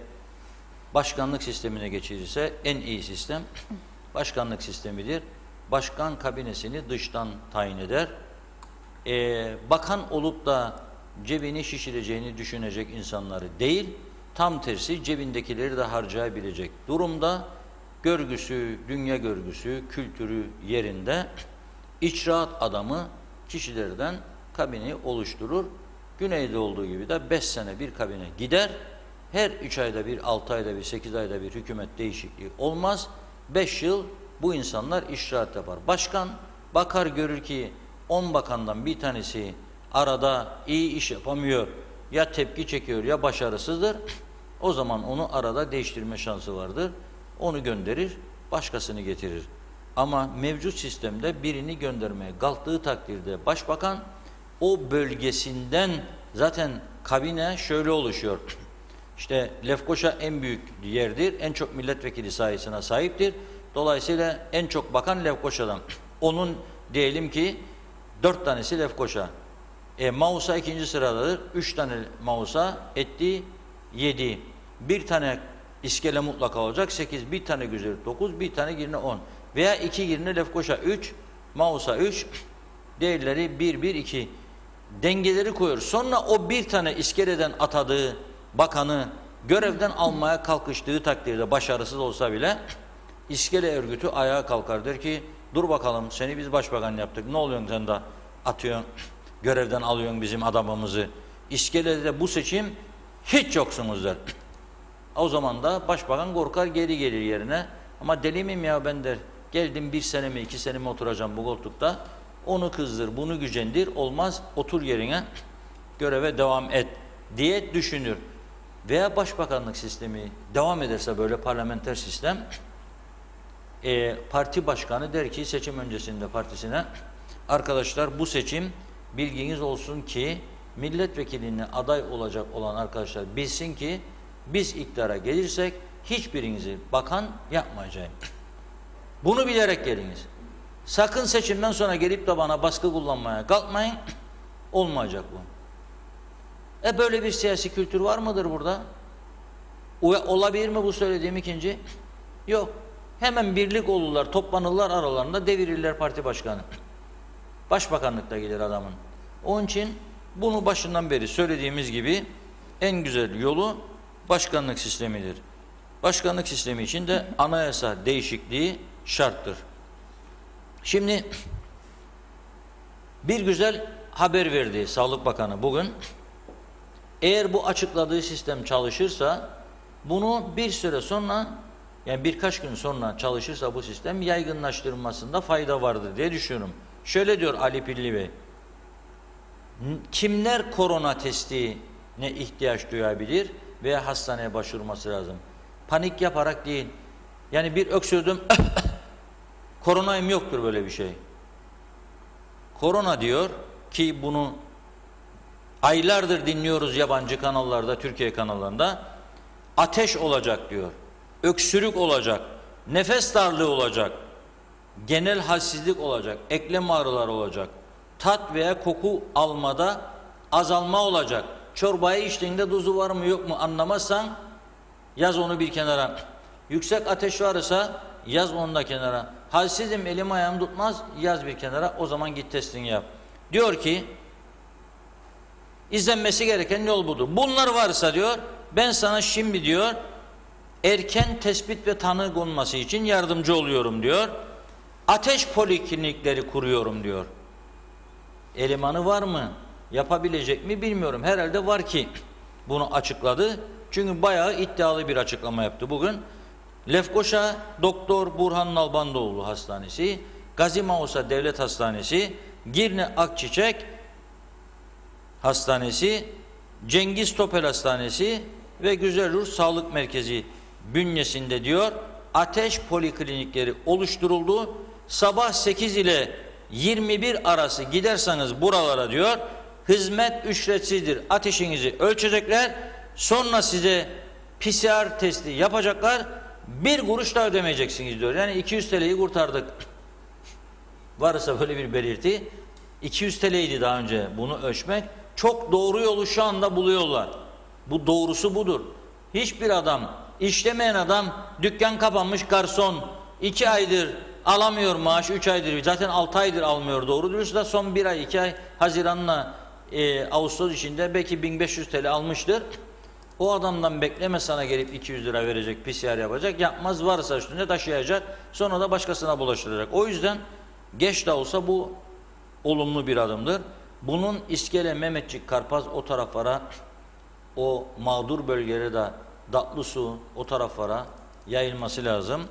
başkanlık sistemine geçirirse en iyi sistem başkanlık sistemidir. Başkan kabinesini dıştan tayin eder. Bakan olup da cebini şişireceğini düşünecek insanları değil, tam tersi cebindekileri de harcayabilecek durumda, görgüsü, dünya görgüsü, kültürü yerinde icraat adamı kişilerden kabineyi oluşturur. Güneyde olduğu gibi de 5 sene bir kabine gider. Her 3 ayda bir, 6 ayda bir, 8 ayda bir hükümet değişikliği olmaz. 5 yıl bu insanlar icraat yapar. Başkan bakar görür ki 10 bakandan bir tanesi arada iyi iş yapamıyor, ya tepki çekiyor ya başarısızdır. O zaman onu arada değiştirme şansı vardır. Onu gönderir, başkasını getirir. Ama mevcut sistemde birini göndermeye kalktığı takdirde başbakan o bölgesinden zaten kabine şöyle oluşuyor. İşte Lefkoşa en büyük yerdir, en çok milletvekili sayısına sahiptir. Dolayısıyla en çok bakan Lefkoşa'dan. Onun diyelim ki 4 tanesi Lefkoşa. Mausa ikinci sıradadır. 3 tane Mausa etti 7. Bir tane İskele mutlaka olacak 8. Bir tane Güzeri 9. Bir tane Girne 10. Veya 2 Girne Lefkoşa 3. Mausa 3. Diğerleri 1, 1, 2. Dengeleri koyuyor. Sonra o bir tane İskele'den atadığı bakanı görevden almaya kalkıştığı takdirde başarısız olsa bile İskele örgütü ayağa kalkar der ki dur bakalım seni biz başbakan yaptık. Ne oluyorsun sen de atıyorsun görevden alıyorsun bizim adamımızı. İskele'de bu seçim hiç yoksunuz der. O zaman da başbakan korkar geri gelir yerine. Ama deli miyim ya ben der. Geldim 1 sene mi 2 sene mi oturacağım bu koltukta. Onu kızdır bunu gücendir olmaz otur yerine göreve devam et diye düşünür. Veya başbakanlık sistemi devam ederse böyle parlamenter sistem parti başkanı der ki seçim öncesinde partisine arkadaşlar bu seçim bilginiz olsun ki milletvekilliğine aday olacak olan arkadaşlar bilsin ki biz iktidara gelirsek hiçbirinizi bakan yapmayacağım. Bunu bilerek geliniz. Sakın seçimden sonra gelip de bana baskı kullanmaya kalkmayın. Olmayacak bu. Böyle bir siyasi kültür var mıdır burada? Olabilir mi bu söylediğim ikinci? Yok. Hemen birlik olurlar, toplanırlar aralarında devirirler parti başkanı. Başbakanlıkta gelir adamın. Onun için bunu başından beri söylediğimiz gibi en güzel yolu başkanlık sistemidir. Başkanlık sistemi için de anayasa değişikliği şarttır. Şimdi bir güzel haber verdi Sağlık Bakanı bugün. Eğer bu açıkladığı sistem çalışırsa bunu bir süre sonra yani birkaç gün sonra çalışırsa bu sistem yaygınlaştırılmasında fayda vardır diye düşünüyorum. Şöyle diyor Ali Pilli Bey. Kimler korona testine ihtiyaç duyabilir veya hastaneye başvurması lazım? Panik yaparak değil. Yani bir öksürdüm koronayım yoktur böyle bir şey. Korona diyor ki bunu aylardır dinliyoruz yabancı kanallarda, Türkiye kanallarında. Ateş olacak diyor. Öksürük olacak. Nefes darlığı olacak. Genel halsizlik olacak. Eklem ağrıları olacak. Tat veya koku almada azalma olacak. Çorbayı içtiğinde tuzu var mı yok mu anlamazsan yaz onu bir kenara. Yüksek ateş varsa yaz onu da kenara. Halsizim elim ayağım tutmaz yaz bir kenara. O zaman git testini yap. Diyor ki izlenmesi gereken yol budur. Bunlar varsa diyor ben sana şimdi diyor erken tespit ve tanı konması için yardımcı oluyorum diyor. ateş poliklinikleri kuruyorum diyor. Elemanı var mı? Yapabilecek mi bilmiyorum. Herhalde var ki bunu açıkladı. Çünkü bayağı iddialı bir açıklama yaptı bugün. Lefkoşa Doktor Burhan Nalbandoğlu Hastanesi, Gazi Mausa Devlet Hastanesi, Girne Akçiçek Hastanesi, Cengiz Topel Hastanesi ve Güzelur Sağlık Merkezi bünyesinde diyor ateş poliklinikleri oluşturuldu. Sabah 8 ile 21 arası giderseniz buralara diyor hizmet ücretsizdir. Ateşinizi ölçecekler. Sonra size PCR testi yapacaklar. Bir kuruş da ödemeyeceksiniz diyor. Yani 200 TL'yi kurtardık. Varsa böyle bir belirti. 200 TL'ydi daha önce bunu ölçmek. Çok doğru yolu şu anda buluyorlar. Bu doğrusu budur. Hiçbir adam, işlemeyen adam, dükkan kapanmış garson, 2 aydır alamıyor maaş, 3 aydır, zaten 6 aydır almıyor doğru dürüst da son 1 ay, 2 ay Haziran'la Ağustos içinde belki 1500 TL almıştır. O adamdan bekleme sana gelip 200 lira verecek, PCR yapacak, yapmaz varsa üstünde taşıyacak, sonra da başkasına bulaştıracak. O yüzden geç de olsa bu olumlu bir adımdır. Bunun İskele, Mehmetçik, Karpaz o taraflara, o mağdur bölgelere de Datlısu o taraflara yayılması lazım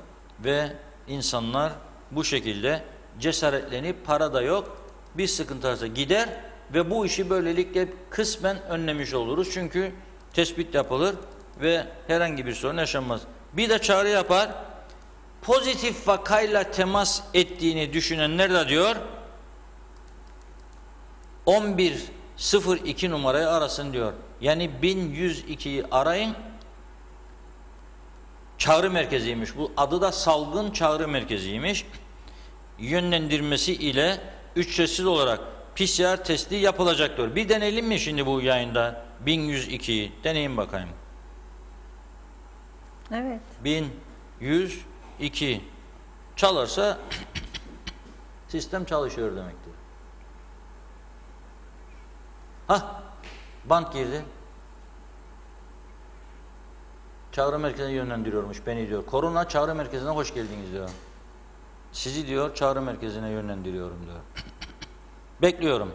ve insanlar bu şekilde cesaretlenip para da yok bir sıkıntı varsa gider ve bu işi böylelikle kısmen önlemiş oluruz. Çünkü tespit yapılır ve herhangi bir sorun yaşanmaz. Bir de çağrı yapar. Pozitif vakayla temas ettiğini düşünenler de diyor 1102 numarayı arasın diyor. Yani 1102'yi arayın. Çağrı merkeziymiş. Bu adı da salgın çağrı merkeziymiş. Yönlendirmesi ile ücretsiz olarak PCR testi yapılacaktır. Bir deneyelim mi şimdi bu yayında 1102'yi? Deneyin bakayım. Evet. 1102 çalarsa sistem çalışıyor demektir. Hah, bant girdi. Çağrı merkezine yönlendiriyormuş beni diyor. Korona çağrı merkezine hoş geldiniz diyor. Sizi diyor çağrı merkezine yönlendiriyorum diyor. Bekliyorum.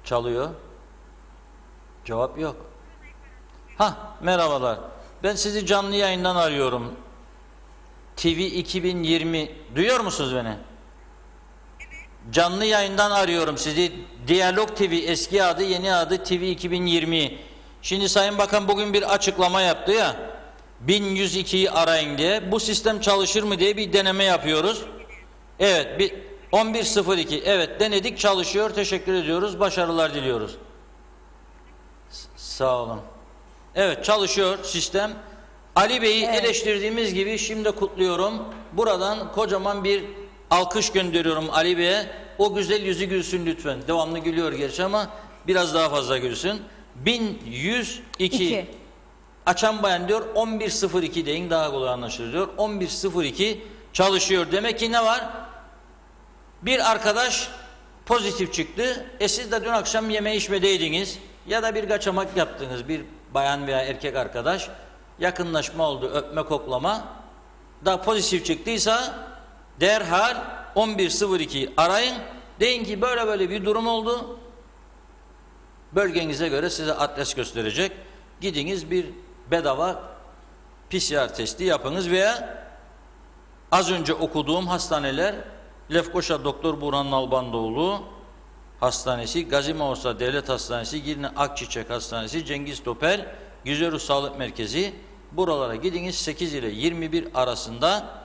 Çalıyor. Cevap yok. Hah, merhabalar. Ben sizi canlı yayından arıyorum. TV 2020 duyuyor musunuz beni? Canlı yayından arıyorum sizi. Diyalog TV eski adı, yeni adı TV 2020. Şimdi Sayın Bakan bugün bir açıklama yaptı ya. 1102'yi arayın diye. Bu sistem çalışır mı diye bir deneme yapıyoruz. Evet, 1102. Evet, denedik, çalışıyor. Teşekkür ediyoruz. Başarılar diliyoruz. Sağ olun. Evet, çalışıyor sistem. Ali Bey'i eleştirdiğimiz gibi şimdi kutluyorum. Buradan kocaman bir alkış gönderiyorum Ali Bey'e. O güzel yüzü gülsün lütfen. Devamlı gülüyor gerçi ama biraz daha fazla gülsün. 1102. Açan bayan diyor 1102 deyin daha kolay anlaşılır diyor. 1102 çalışıyor. Demek ki ne var? Bir arkadaş pozitif çıktı. Siz de dün akşam yeme içmedeydiniz. Ya da bir kaçamak yaptınız. Bir bayan veya erkek arkadaş. Yakınlaşma oldu. Öpme koklama. Da pozitif çıktıysa derhal 1102 arayın. Deyin ki böyle böyle bir durum oldu. Bölgenize göre size adres gösterecek. Gidiniz bir bedava PCR testi yapınız veya az önce okuduğum hastaneler Lefkoşa Doktor Burhan Nalbandoğlu Hastanesi, Gazi Mausa Devlet Hastanesi, Girne Akçiçek Hastanesi, Cengiz Topel, Güzelur Sağlık Merkezi buralara gidiniz 8 ile 21 arasında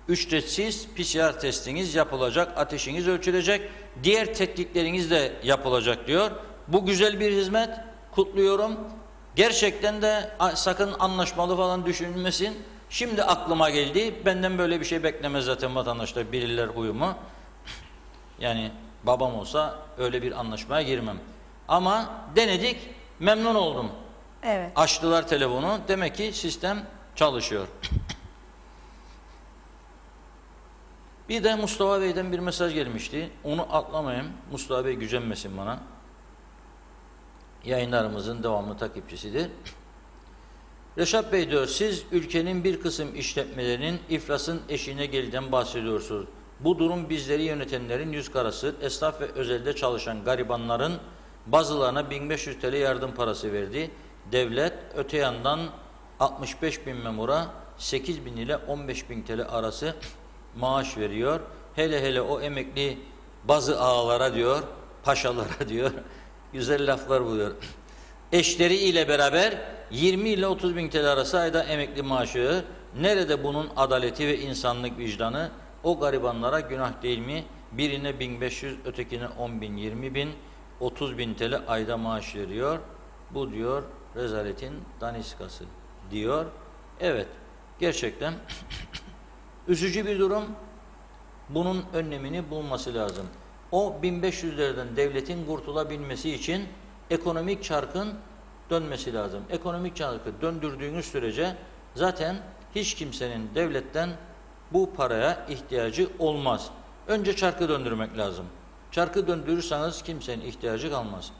ücretsiz PCR testiniz yapılacak, ateşiniz ölçülecek, diğer tetkikleriniz de yapılacak diyor. Bu güzel bir hizmet, kutluyorum. Gerçekten de sakın anlaşmalı falan düşünülmesin. Şimdi aklıma geldi, benden böyle bir şey beklemez zaten vatandaşlar, bilirler huyumu. Yani babam olsa öyle bir anlaşmaya girmem. Ama denedik, memnun oldum. Evet. Açtılar telefonu, demek ki sistem çalışıyor. Bir de Mustafa Bey'den bir mesaj gelmişti. Onu atlamayayım. Mustafa Bey gücenmesin bana. Yayınlarımızın devamlı takipçisidir. Reşat Bey diyor, siz ülkenin bir kısım işletmelerinin iflasın eşiğine geldiğinden bahsediyorsunuz. Bu durum bizleri yönetenlerin yüz karası, esnaf ve özelde çalışan garibanların bazılarına 1500 TL yardım parası verdi. Devlet öte yandan 65 bin memura 8 bin ile 15 bin TL arası maaş veriyor. Hele hele o emekli bazı ağalara diyor, paşalara diyor, güzel laflar buluyor. Eşleri ile beraber 20 ile 30 bin TL arası ayda emekli maaşı. Nerede bunun adaleti ve insanlık vicdanı? O garibanlara günah değil mi? Birine 1500, ötekine 10 bin, 20 bin, 30 bin TL ayda maaş veriyor. Bu diyor rezaletin daniskası diyor. Evet, gerçekten üzücü bir durum. Bunun önlemini bulması lazım. O 1500'lerden devletin kurtulabilmesi için ekonomik çarkın dönmesi lazım. Ekonomik çarkı döndürdüğünüz sürece zaten hiç kimsenin devletten bu paraya ihtiyacı olmaz. Önce çarkı döndürmek lazım. Çarkı döndürürseniz kimsenin ihtiyacı kalmaz.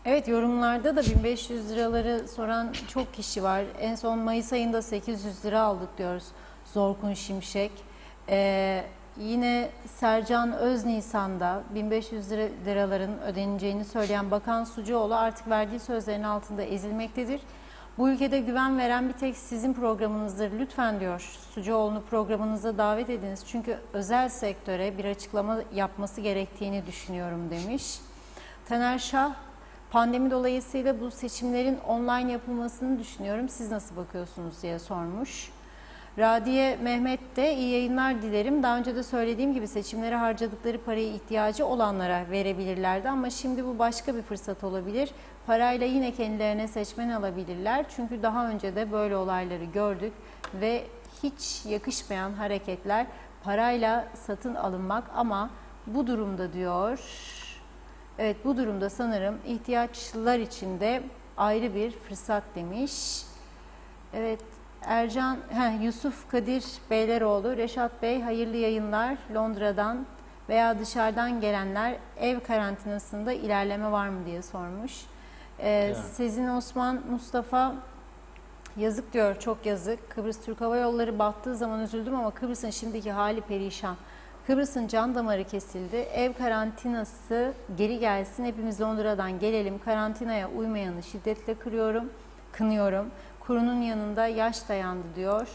Evet, yorumlarda da 1500 liraları soran çok kişi var. En son Mayıs ayında 800 lira aldık diyoruz Zorkun Şimşek. Yine Sercan Öznisan'da 1500 liraların ödeneceğini söyleyen Bakan Sucuoğlu artık verdiği sözlerin altında ezilmektedir. Bu ülkede güven veren bir tek sizin programınızdır. Lütfen diyor, Sucuoğlu'nu programınıza davet ediniz. Çünkü özel sektöre bir açıklama yapması gerektiğini düşünüyorum demiş. Taner Şah, pandemi dolayısıyla bu seçimlerin online yapılmasını düşünüyorum. Siz nasıl bakıyorsunuz diye sormuş. Radiye Mehmet de iyi yayınlar dilerim. Daha önce de söylediğim gibi seçimlere harcadıkları parayı ihtiyacı olanlara verebilirlerdi ama şimdi bu başka bir fırsat olabilir. Parayla yine kendilerine seçmen alabilirler. Çünkü daha önce de böyle olayları gördük ve hiç yakışmayan hareketler, parayla satın alınmak. Ama bu durumda diyor, evet bu durumda sanırım ihtiyaçlılar için de ayrı bir fırsat demiş. Evet. Yusuf Kadir Beyleroğlu, Reşat Bey hayırlı yayınlar. Londra'dan veya dışarıdan gelenler ev karantinasında ilerleme var mı diye sormuş. Sezin Osman Mustafa, yazık diyor, çok yazık. Kıbrıs Türk Hava Yolları battığı zaman üzüldüm ama Kıbrıs'ın şimdiki hali perişan. Kıbrıs'ın can damarı kesildi. Ev karantinası geri gelsin. Hepimiz Londra'dan gelelim. Karantinaya uymayanı şiddetle kınıyorum. Kurunun yanında yaş dayandı diyor.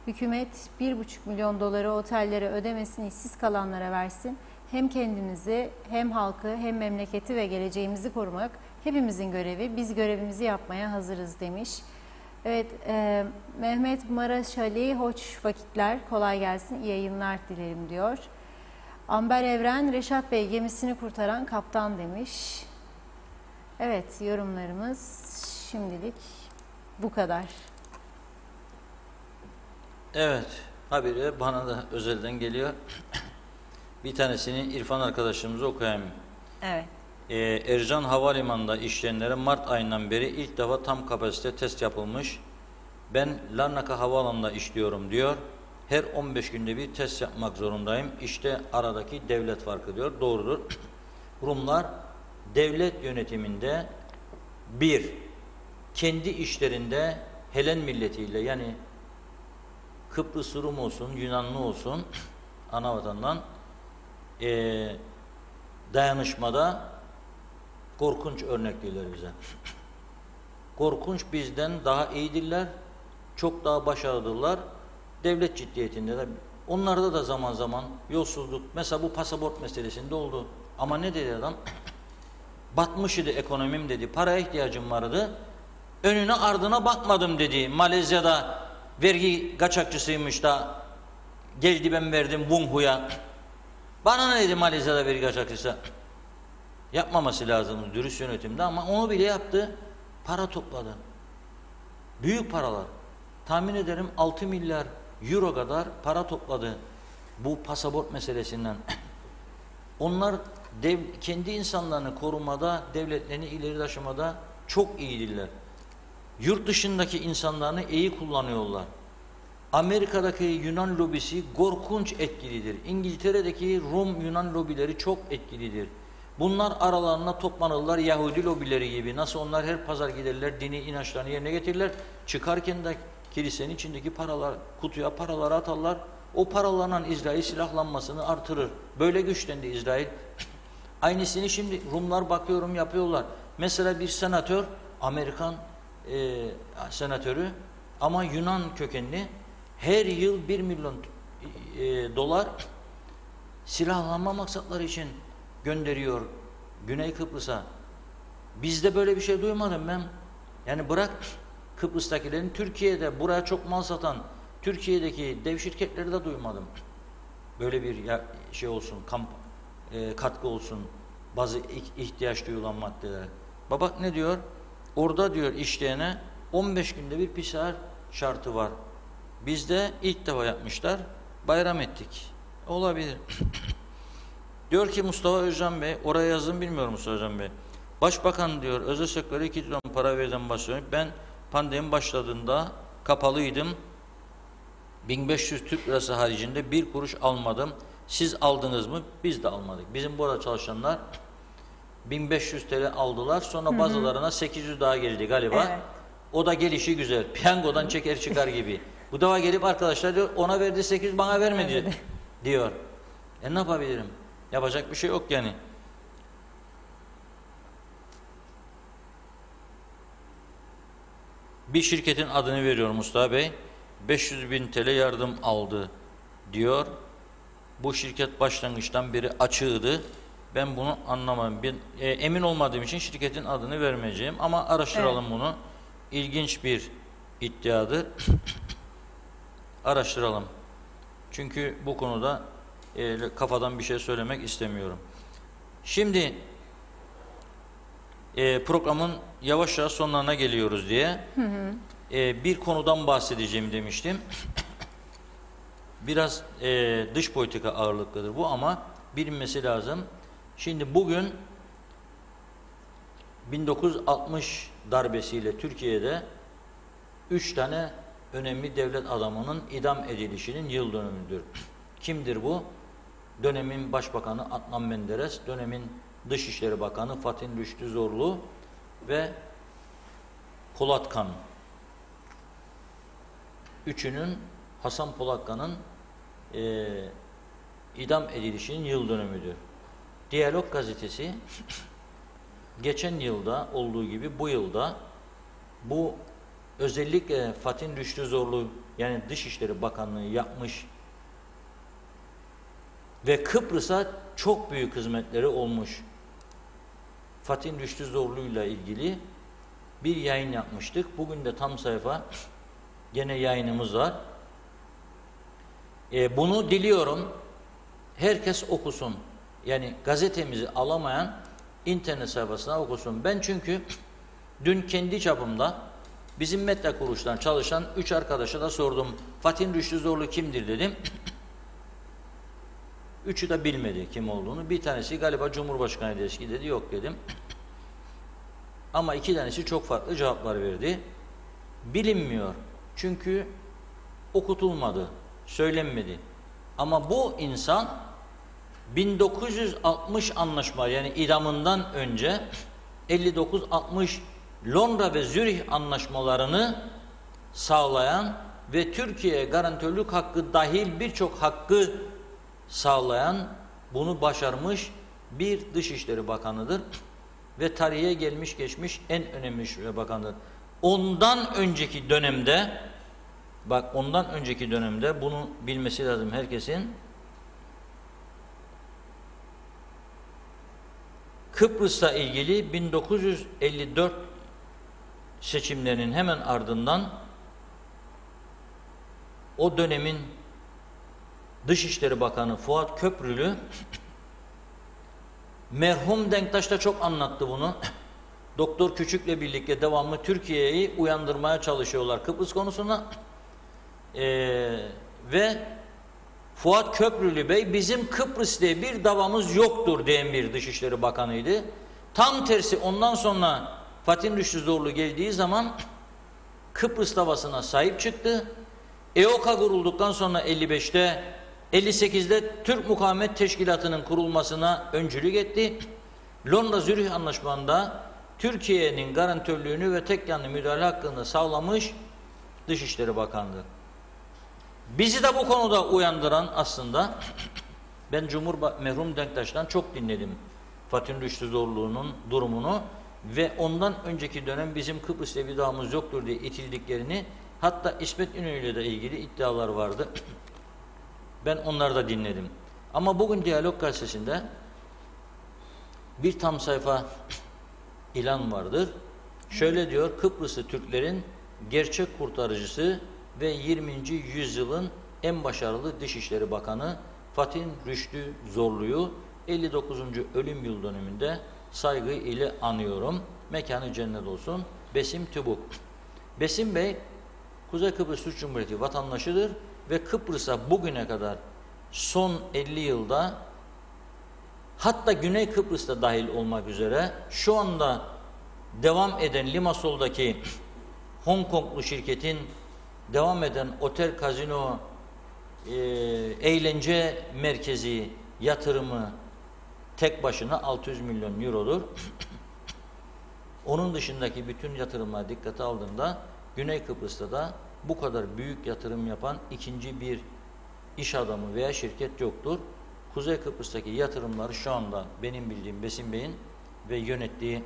Hükümet 1,5 milyon doları otellere ödemesin, işsiz kalanlara versin. Hem kendimizi, hem halkı, hem memleketi ve geleceğimizi korumak hepimizin görevi. Biz görevimizi yapmaya hazırız demiş. Evet, Mehmet Maraşali, hoş vakitler, kolay gelsin, iyi yayınlar dilerim diyor. Amber Evren, Reşat Bey gemisini kurtaran kaptan demiş. Evet, yorumlarımız şimdilik bu kadar. Evet, haberi bana da özelden geliyor. Bir tanesini İrfan arkadaşımıza okuyayım. Evet. Ercan Havalimanı'nda işleyenlere Mart ayından beri ilk defa tam kapasite test yapılmış. Ben Larnaka Havaalanı'nda işliyorum diyor. Her 15 günde bir test yapmak zorundayım. İşte aradaki devlet farkı diyor. Doğrudur. Rumlar devlet yönetiminde kendi işlerinde Helen milletiyle, yani Kıbrıs Rum olsun, Yunanlı olsun, ana vatandan dayanışmada korkunç örnekliler bize. Korkunç, bizden daha iyidirler, çok daha başarılılar. Devlet ciddiyetinde de, onlarda da zaman zaman yolsuzluk, mesela bu pasaport meselesinde oldu. Ama ne dedi adam? Batmış idi ekonomim dedi, paraya ihtiyacım vardı. Önüne ardına bakmadım dedi. Malezya'da vergi kaçakçısıymış da geldi, ben verdim Wunghu'ya. Bana ne dedi Malezya'da vergi kaçakçısı? Yapmaması lazım dürüst yönetimde ama onu bile yaptı. Para topladı. Büyük paralar. Tahmin ederim 6 milyar euro kadar para topladı bu pasaport meselesinden. Onlar kendi insanlarını korumada, devletlerini ileri taşımada çok iyidirler. Yurt dışındaki insanlarını iyi kullanıyorlar. Amerika'daki Yunan lobisi korkunç etkilidir. İngiltere'deki Rum Yunan lobileri çok etkilidir. Bunlar aralarına toplanırlar Yahudi lobileri gibi. Nasıl onlar her pazar giderler, dini inançlarını yerine getirirler. Çıkarken de kilisenin içindeki paralar, kutuya paraları atarlar. O paralarla İsrail silahlanmasını artırır. Böyle güçlendi İsrail. Aynısını şimdi Rumlar bakıyorum yapıyorlar. Mesela bir senatör, Amerikan senatörü ama Yunan kökenli, her yıl 1 milyon dolar silahlanma maksatları için gönderiyor Güney Kıbrıs'a. Bizde böyle bir şey duymadım ben. Yani bırak Kıbrıs'takilerin, Türkiye'de buraya çok mal satan Türkiye'deki dev şirketleri de duymadım. Böyle bir şey olsun, katkı olsun, bazı ihtiyaç duyulan maddelere. Bak ne diyor? Orada diyor işleyene 15 günde bir PCR şartı var. Bizde ilk defa yapmışlar, bayram ettik. Olabilir. Diyor ki Mustafa Özcan Bey, oraya yazdım bilmiyorum Mustafa Özcan Bey. Başbakan diyor özel sektöre 2 trilyon para veriden başlıyor. Ben pandemi başladığında kapalıydım. 1500 Türk lirası haricinde bir kuruş almadım. Siz aldınız mı? Biz de almadık. Bizim burada çalışanlar 1500 TL aldılar. Sonra bazılarına 800 daha geldi galiba. Evet. O da gelişi güzel. Piyangodan çeker çıkar gibi. Bu defa gelip arkadaşlar diyor ona verdi 800 bana vermedi diyor. Ne yapabilirim? Yapacak bir şey yok yani. Bir şirketin adını veriyor Mustafa Bey. 500.000 TL yardım aldı diyor. Bu şirket başlangıçtan beri açığıydı. Ben bunu anlamadım. Ben, emin olmadığım için şirketin adını vermeyeceğim. Ama araştıralım bunu. İlginç bir iddiadır. Araştıralım. Çünkü bu konuda kafadan bir şey söylemek istemiyorum. Şimdi programın yavaş yavaş sonlarına geliyoruz diye bir konudan bahsedeceğim demiştim. Biraz dış politika ağırlıklıdır bu ama bilinmesi lazım. Şimdi bugün 1960 darbesiyle Türkiye'de 3 tane önemli devlet adamının idam edilişinin yıl dönümüdür. Kimdir bu? Dönemin Başbakanı Adnan Menderes, dönemin Dışişleri Bakanı Fatih Rüştü Zorlu ve Polat Kan. Üçünün, Hasan Polatkan'ın idam edilişinin yıl dönümüdür. Diyalog gazetesi geçen yılda olduğu gibi bu yılda bu özellikle Fatih Rüştü Zorlu yani Dışişleri Bakanlığı yapmış ve Kıbrıs'a çok büyük hizmetleri olmuş Fatih Rüştü Zorlu'yla ilgili bir yayın yapmıştık. Bugün de tam sayfa gene yayınımız var. Bunu diliyorum herkes okusun. Yani gazetemizi alamayan internet sayfasına okusun. Ben çünkü dün kendi çapımda bizim medya kuruluşlarında çalışan 3 arkadaşa da sordum. Fatih Rüştü Zorlu kimdir dedim. Üçü de bilmedi kim olduğunu. Bir tanesi galiba Cumhurbaşkanı eski dedi. Yok dedim. Ama 2 tanesi çok farklı cevaplar verdi. Bilinmiyor. Çünkü okutulmadı. Söylenmedi. Ama bu insan 1960 anlaşma yani idamından önce 59-60 Londra ve Zürih anlaşmalarını sağlayan ve Türkiye'ye garantörlük hakkı dahil birçok hakkı sağlayan, bunu başarmış bir Dışişleri Bakanı'dır ve tarihe gelmiş geçmiş en önemli bakanıdır. Ondan önceki dönemde, bak ondan önceki dönemde bunu bilmesi lazım herkesin. Kıbrıs'la ilgili 1954 seçimlerinin hemen ardından o dönemin Dışişleri Bakanı Fuat Köprülü merhum Denktaş da çok anlattı bunu. Doktor Küçük'le birlikte devamlı Türkiye'yi uyandırmaya çalışıyorlar Kıbrıs konusunda. Ve Fuat Köprülü Bey bizim Kıbrıs diye bir davamız yoktur diyen bir Dışişleri Bakanıydı. Tam tersi ondan sonra Fatih Rüştü Zorlu geldiği zaman Kıbrıs davasına sahip çıktı. EOKA kurulduktan sonra 55'te 58'de Türk Mukavemet Teşkilatı'nın kurulmasına öncülük etti. Londra-Zürih Anlaşması'nda Türkiye'nin garantörlüğünü ve tek yanlı müdahale hakkını sağlamış Dışişleri Bakanlığı. Bizi de bu konuda uyandıran aslında ben merhum Denktaş'tan çok dinledim Fatih Rüştü Zorlu'nun durumunu ve ondan önceki dönem bizim Kıbrıs'ta bir dağımız yoktur diye itildiklerini, hatta İsmet İnönü'yle de ilgili iddialar vardı. Ben onları da dinledim. Ama bugün Diyalog Gazetesi'nde bir tam sayfa ilan vardır. Şöyle diyor: Kıbrıslı Türklerin gerçek kurtarıcısı ve 20. yüzyılın en başarılı Dışişleri Bakanı Fatih Rüştü Zorlu'yu 59. ölüm yıl dönümünde saygı ile anıyorum. Mekanı cennet olsun. Besim Tübük. Besim Bey, Kuzey Kıbrıs Türk Cumhuriyeti vatandaşıdır ve Kıbrıs'a bugüne kadar son 50 yılda, hatta Güney Kıbrıs'ta dahil olmak üzere şu anda devam eden Limassol'daki Hong Konglu şirketin devam eden otel, kazino, eğlence merkezi yatırımı tek başına 600 milyon eurodur. Onun dışındaki bütün yatırımlara dikkate aldığında Güney Kıbrıs'ta da bu kadar büyük yatırım yapan ikinci bir iş adamı veya şirket yoktur. Kuzey Kıbrıs'taki yatırımları şu anda benim bildiğim Besim Bey'in ve yönettiği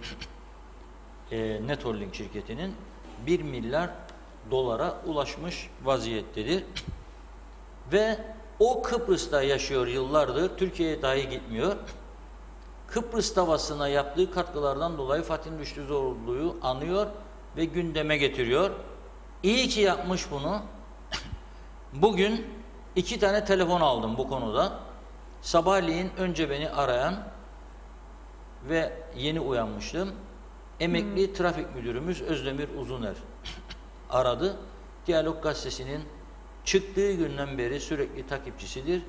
Net Holding şirketinin 1 milyar dolara ulaşmış vaziyettedir. Ve o Kıbrıs'ta yaşıyor yıllardır, Türkiye'ye dahi gitmiyor. Kıbrıs davasına yaptığı katkılardan dolayı Fatih Rüştü Zorlu'yu anıyor ve gündeme getiriyor. İyi ki yapmış bunu. Bugün 2 tane telefon aldım bu konuda. Sabahleyin önce beni arayan ve yeni uyanmıştım. Emekli trafik müdürümüz Özdemir Uzuner aradı. Diyalog Gazetesi'nin çıktığı günden beri sürekli takipçisidir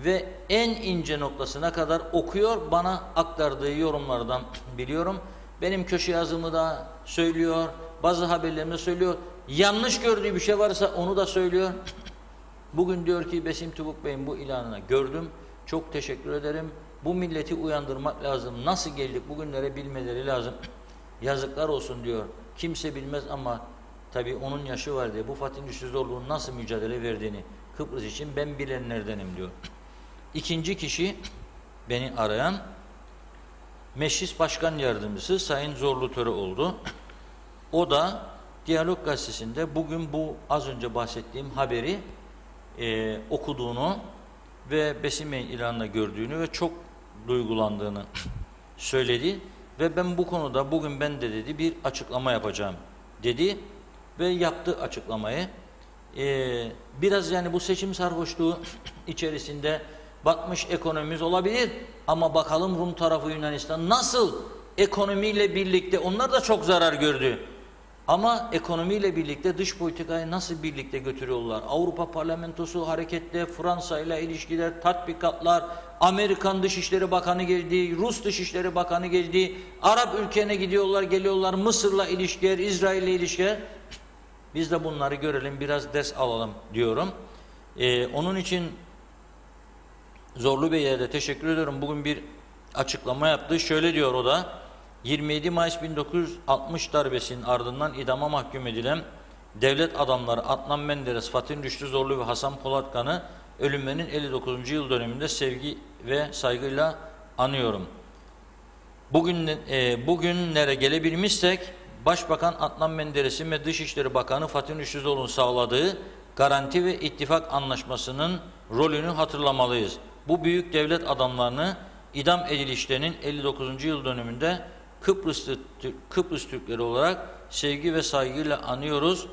ve en ince noktasına kadar okuyor, bana aktardığı yorumlardan biliyorum. Benim köşe yazımı da söylüyor, bazı haberlerimi de söylüyor. Yanlış gördüğü bir şey varsa onu da söylüyor. Bugün diyor ki Besim Tübük Bey'in bu ilanını gördüm, çok teşekkür ederim. Bu milleti uyandırmak lazım. Nasıl geldik bugünlere bilmeleri lazım. Yazıklar olsun diyor. Kimse bilmez ama tabii onun yaşı var diye bu Fatih Rüştü Zorlu'nun nasıl mücadele verdiğini Kıbrıs için ben bilenlerdenim diyor. İkinci kişi beni arayan Meclis Başkan Yardımcısı Sayın Zorlu Töre oldu. O da Diyalog Gazetesi'nde bugün bu az önce bahsettiğim haberi okuduğunu ve Besim Bey'in ilanında gördüğünü ve çok duygulandığını söyledi. Ve ben bu konuda bugün ben de dedi bir açıklama yapacağım dedi ve yaptı açıklamayı. Biraz yani bu seçim sarhoşluğu içerisinde batmış ekonomimiz olabilir ama bakalım Rum tarafı Yunanistan nasıl ekonomiyle birlikte, onlar da çok zarar gördü. Ama ekonomiyle birlikte dış politikayı nasıl birlikte götürüyorlar? Avrupa Parlamentosu harekette, Fransa ile ilişkiler, tatbikatlar, Amerikan Dışişleri Bakanı geldi, Rus Dışişleri Bakanı geldi, Arap ülkelerine gidiyorlar, geliyorlar, Mısır'la ilişkiler, İsrail'le ilişkiler. Biz de bunları görelim, biraz ders alalım diyorum. Onun için Zorlu Bey'e de teşekkür ediyorum. Bugün bir açıklama yaptı. Şöyle diyor o da: 27 Mayıs 1960 darbesinin ardından idama mahkum edilen devlet adamları Adnan Menderes, Fatih Rüştü Zorlu ve Hasan Polatkan'ı ölümlerinin 59. yıl dönümünde sevgi ve saygıyla anıyorum. Bugünlere gelebilmişsek Başbakan Adnan Menderes'in ve Dışişleri Bakanı Fatih Rüştü Zorlu'nun sağladığı garanti ve ittifak anlaşmasının rolünü hatırlamalıyız. Bu büyük devlet adamlarını idam edilişlerinin 59. yıl dönümünde Kıbrıs Türkleri olarak sevgi ve saygıyla anıyoruz.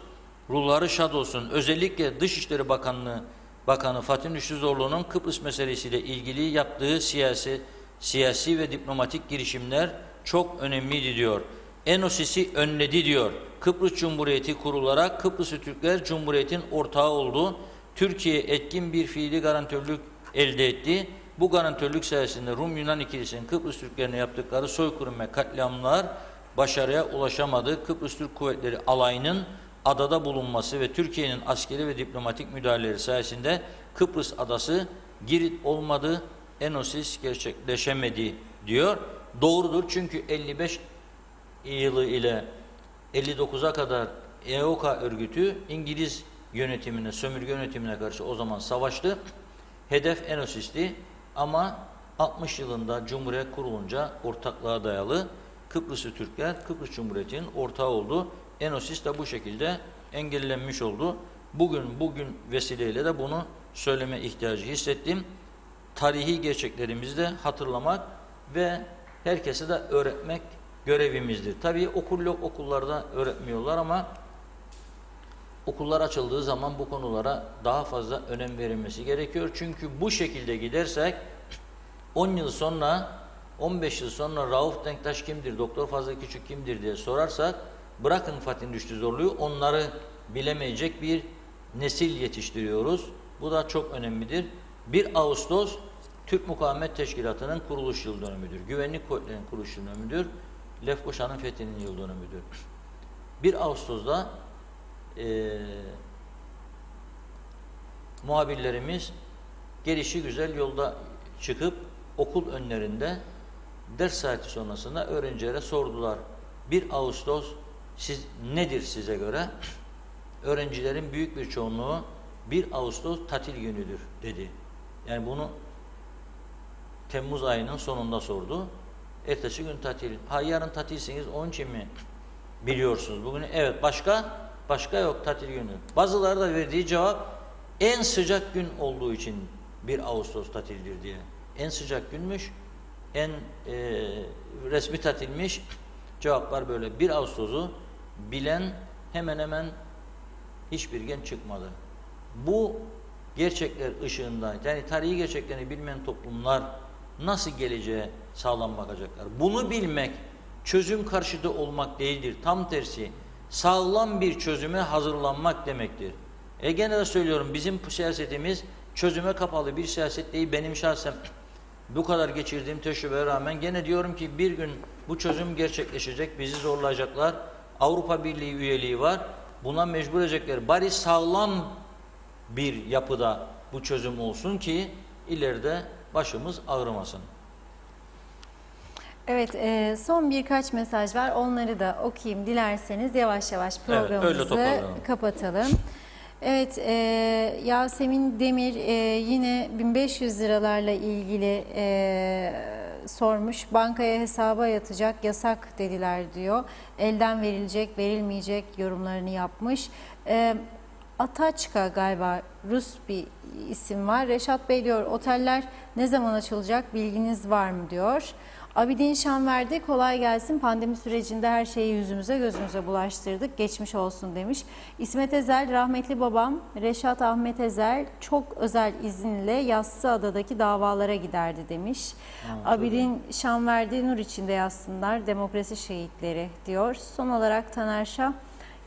Ruhları şad olsun. Özellikle Dışişleri Bakanı Fatih Rüştü Zorlu'nun Kıbrıs meselesiyle ilgili yaptığı siyasi ve diplomatik girişimler çok önemliydi diyor. Enosis'i önledi diyor. Kıbrıs Cumhuriyeti kurularak Kıbrıslı Türkler Cumhuriyet'in ortağı oldu. Türkiye etkin bir fiili garantörlük elde etti. Bu garantörlük sayesinde Rum-Yunan ikilisinin Kıbrıs Türklerine yaptıkları soykırım ve katliamlar başarıya ulaşamadı. Kıbrıs Türk Kuvvetleri Alayı'nın adada bulunması ve Türkiye'nin askeri ve diplomatik müdahaleleri sayesinde Kıbrıs adası Girit olmadı, Enosis gerçekleşemedi diyor. doğrudur. Çünkü 55 yılı ile 59'a kadar EOKA örgütü İngiliz yönetimine, sömürge yönetimine karşı o zaman savaştı. Hedef Enosis'ti ama 60 yılında Cumhuriyet kurulunca ortaklığa dayalı Kıbrıslı Türkler Kıbrıs Cumhuriyeti'nin ortağı oldu. Enosis de bu şekilde engellenmiş oldu. Bugün vesileyle de bunu söyleme ihtiyacı hissettim. Tarihi gerçeklerimizi de hatırlamak ve herkese de öğretmek görevimizdir. Tabii okul yok, okullarda öğretmiyorlar ama okullar açıldığı zaman bu konulara daha fazla önem verilmesi gerekiyor. Çünkü bu şekilde gidersek 10 yıl sonra, 15 yıl sonra Rauf Denktaş kimdir, Doktor Fazıl Küçük kimdir diye sorarsak, bırakın Fatih'in Rüştü Zorlu'yu, onları bilemeyecek bir nesil yetiştiriyoruz. Bu da çok önemlidir. 1 Ağustos Türk Mukavemet Teşkilatı'nın kuruluş yıl dönümüdür. Güvenlik Kuvvetleri'nin kuruluş yıl dönümüdür. Lefkoşa'nın fethinin yıl dönümüdür. 1 Ağustos'da muhabirlerimiz gelişi güzel yolda çıkıp okul önlerinde ders saati sonrasında öğrencilere sordular. 1 Ağustos nedir size göre? Öğrencilerin büyük bir çoğunluğu 1 Ağustos tatil günüdür dedi. Yani bunu Temmuz ayının sonunda sordu. Ertesi gün tatil. Ha yarın tatilsiniz onun için mi biliyorsunuz bugünü? Evet, başka yok tatil günü. Bazıları da verdiği cevap en sıcak gün olduğu için 1 Ağustos tatildir diye. En sıcak günmüş, en resmi tatilmiş. Cevaplar böyle. 1 Ağustos'u bilen hemen hemen hiçbir genç çıkmadı. Bu gerçekler ışığında, yani tarihi gerçeklerini bilmeyen toplumlar nasıl geleceğe sağlam bakacaklar? Bunu bilmek çözüm karşıtı olmak değildir. Tam tersi sağlam bir çözüme hazırlanmak demektir. Gene de söylüyorum, bizim siyasetimiz çözüme kapalı bir siyaset değil. Benim şahsen bu kadar geçirdiğim tecrübeye rağmen gene diyorum ki bir gün bu çözüm gerçekleşecek, bizi zorlayacaklar. Avrupa Birliği üyeliği var. Buna mecbur edecekler. Bari sağlam bir yapıda bu çözüm olsun ki ileride başımız ağrımasın. Evet, son birkaç mesaj var. Onları da okuyayım dilerseniz yavaş yavaş programımızı kapatalım. Evet, Yasemin Demir yine 1500 liralarla ilgili sormuş. Bankaya hesaba yatacak, yasak dediler diyor. Elden verilecek, verilmeyecek yorumlarını yapmış. Ataçka galiba Rus bir isim var. Reşat Bey diyor, oteller ne zaman açılacak bilginiz var mı diyor. Abidin Şanverdi, kolay gelsin, pandemi sürecinde her şeyi yüzümüze gözümüze bulaştırdık, geçmiş olsun demiş. İsmet Ezel, rahmetli babam Reşat Ahmet Ezel çok özel izinle Yassıada'daki davalara giderdi demiş. Abidin Şanverdi, nur içinde yatsınlar demokrasi şehitleri diyor. Son olarak Taner Şah,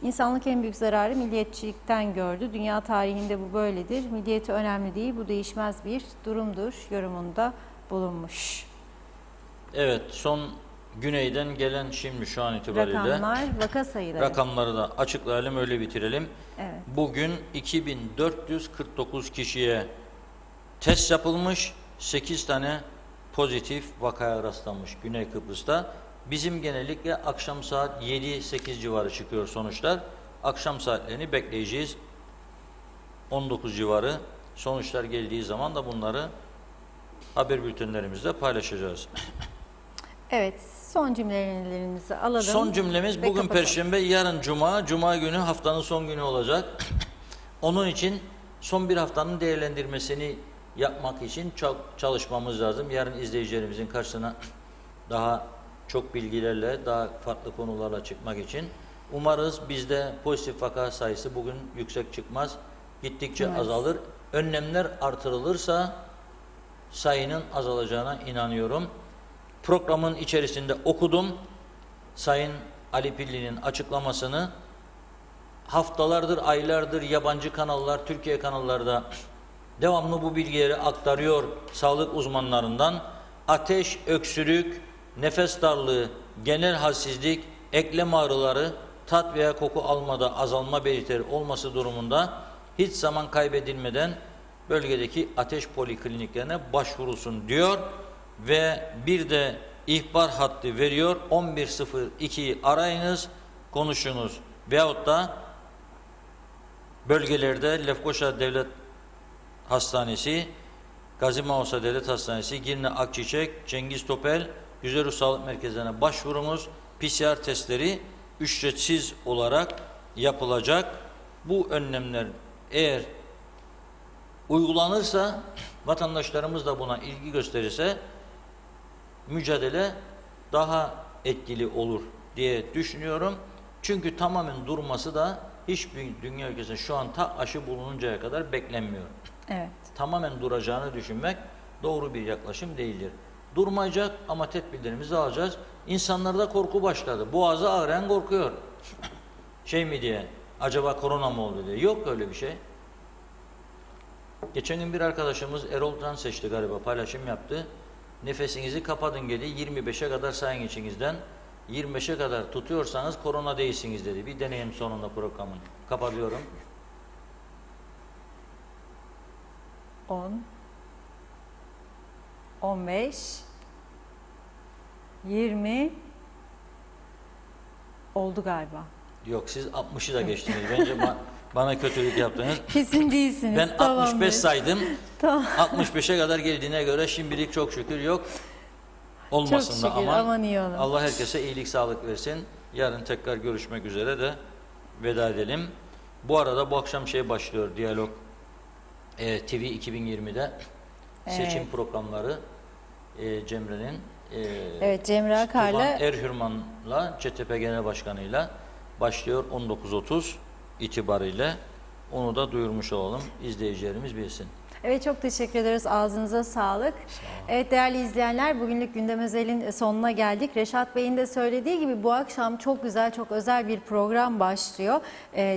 İnsanlık en büyük zararı milliyetçilikten gördü. Dünya tarihinde bu böyledir. Milliyeti önemli değil, bu değişmez bir durumdur yorumunda bulunmuş. Evet, son güneyden gelen şimdi şu an itibariyle rakamlar, vaka sayıları. Rakamları da açıklayalım, öyle bitirelim. Evet. Bugün 2449 kişiye test yapılmış, 8 tane pozitif vakaya rastlanmış Güney Kıbrıs'ta. Bizim genellikle akşam saat 7-8 civarı çıkıyor sonuçlar. Akşam saatlerini bekleyeceğiz. 19 civarı sonuçlar geldiği zaman da bunları haber bültenlerimizde paylaşacağız. Evet, son cümlelerinizi alalım. Son cümlemiz bugün kapatalım. Perşembe, yarın Cuma. Cuma günü haftanın son günü olacak. Onun için son bir haftanın değerlendirmesini yapmak için çok çalışmamız lazım. Yarın izleyicilerimizin karşısına daha çok bilgilerle, daha farklı konularla çıkmak için. Umarız bizde pozitif vaka sayısı bugün yüksek çıkmaz. Gittikçe azalır. Önlemler artırılırsa sayının azalacağına inanıyorum. Programın içerisinde okudum. Sayın Ali Pilli'nin açıklamasını haftalardır, aylardır yabancı kanallar, Türkiye kanallarda devamlı bu bilgileri aktarıyor sağlık uzmanlarından. Ateş, öksürük, nefes darlığı, genel halsizlik, eklem ağrıları, tat veya koku almada azalma belirtileri olması durumunda hiç zaman kaybedilmeden bölgedeki ateş polikliniklerine başvurulsun diyor ve bir de ihbar hattı veriyor. 1102'yi arayınız, konuşunuz. Veyahut da bölgelerde Lefkoşa Devlet Hastanesi, Gazi Mausa Devlet Hastanesi, Girne Akçiçek, Cengiz Topel, Güzelruh Sağlık Merkezlerine başvurunuz. PCR testleri ücretsiz olarak yapılacak. Bu önlemler eğer uygulanırsa, vatandaşlarımız da buna ilgi gösterirse mücadele daha etkili olur diye düşünüyorum. Çünkü tamamen durması da hiçbir dünya ülkesinde şu an aşı bulununcaya kadar beklenmiyor. Evet. Tamamen duracağını düşünmek doğru bir yaklaşım değildir. Durmayacak ama tedbirlerimizi alacağız. İnsanlarda korku başladı. Boğazı ağrıyan korkuyor. Şey mi diye, acaba korona mı oldu diye. Yok öyle bir şey. Geçen gün bir arkadaşımız Erol Can seçti galiba, paylaşım yaptı. Nefesinizi kapatın dedi, 25'e kadar sayın içinizden. 25'e kadar tutuyorsanız korona değilsiniz dedi. Bir deneyim sonunda programın. Kapatıyorum. 10, 15, 20 oldu galiba. Yok, siz 60'ı da geçtiniz. Bence bana kötülük yaptınız. Kesin değilsiniz. Ben Tamamdır. 65 saydım. Tamam. 65'e kadar geldiğine göre şimdilik çok şükür yok. Olmasın Çok da şükür, aman iyi olun. Allah herkese iyilik, sağlık versin. Yarın tekrar görüşmek üzere de veda edelim. Bu arada bu akşam başlıyor, Diyalog TV 2020'de seçim programları Cemre'nin Evet, Cemre Akar'la Tufan Erhürman'la CTP Genel Başkanı'yla başlıyor 19.30 itibariyle. Onu da duyurmuş olalım. İzleyicilerimiz bilsin. Evet, çok teşekkür ederiz. Ağzınıza sağlık. Evet değerli izleyenler, bugünlük Gündem Özel'in sonuna geldik. Reşat Bey'in de söylediği gibi bu akşam çok güzel, çok özel bir program başlıyor.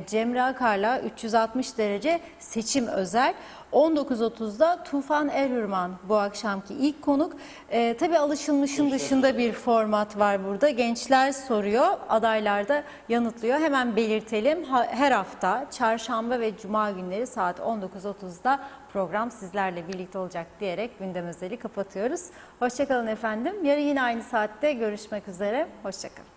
Cemre Akar'la 360 derece seçim özel. 19.30'da Tufan Erhürman bu akşamki ilk konuk. Tabii alışılmışın dışında bir format var burada. Gençler soruyor, adaylar da yanıtlıyor. Hemen belirtelim. Her hafta çarşamba ve cuma günleri saat 19.30'da program sizlerle birlikte olacak diyerek Gündem Özel'i kapatıyoruz. Hoşçakalın efendim. Yarın yine aynı saatte görüşmek üzere. Hoşçakalın.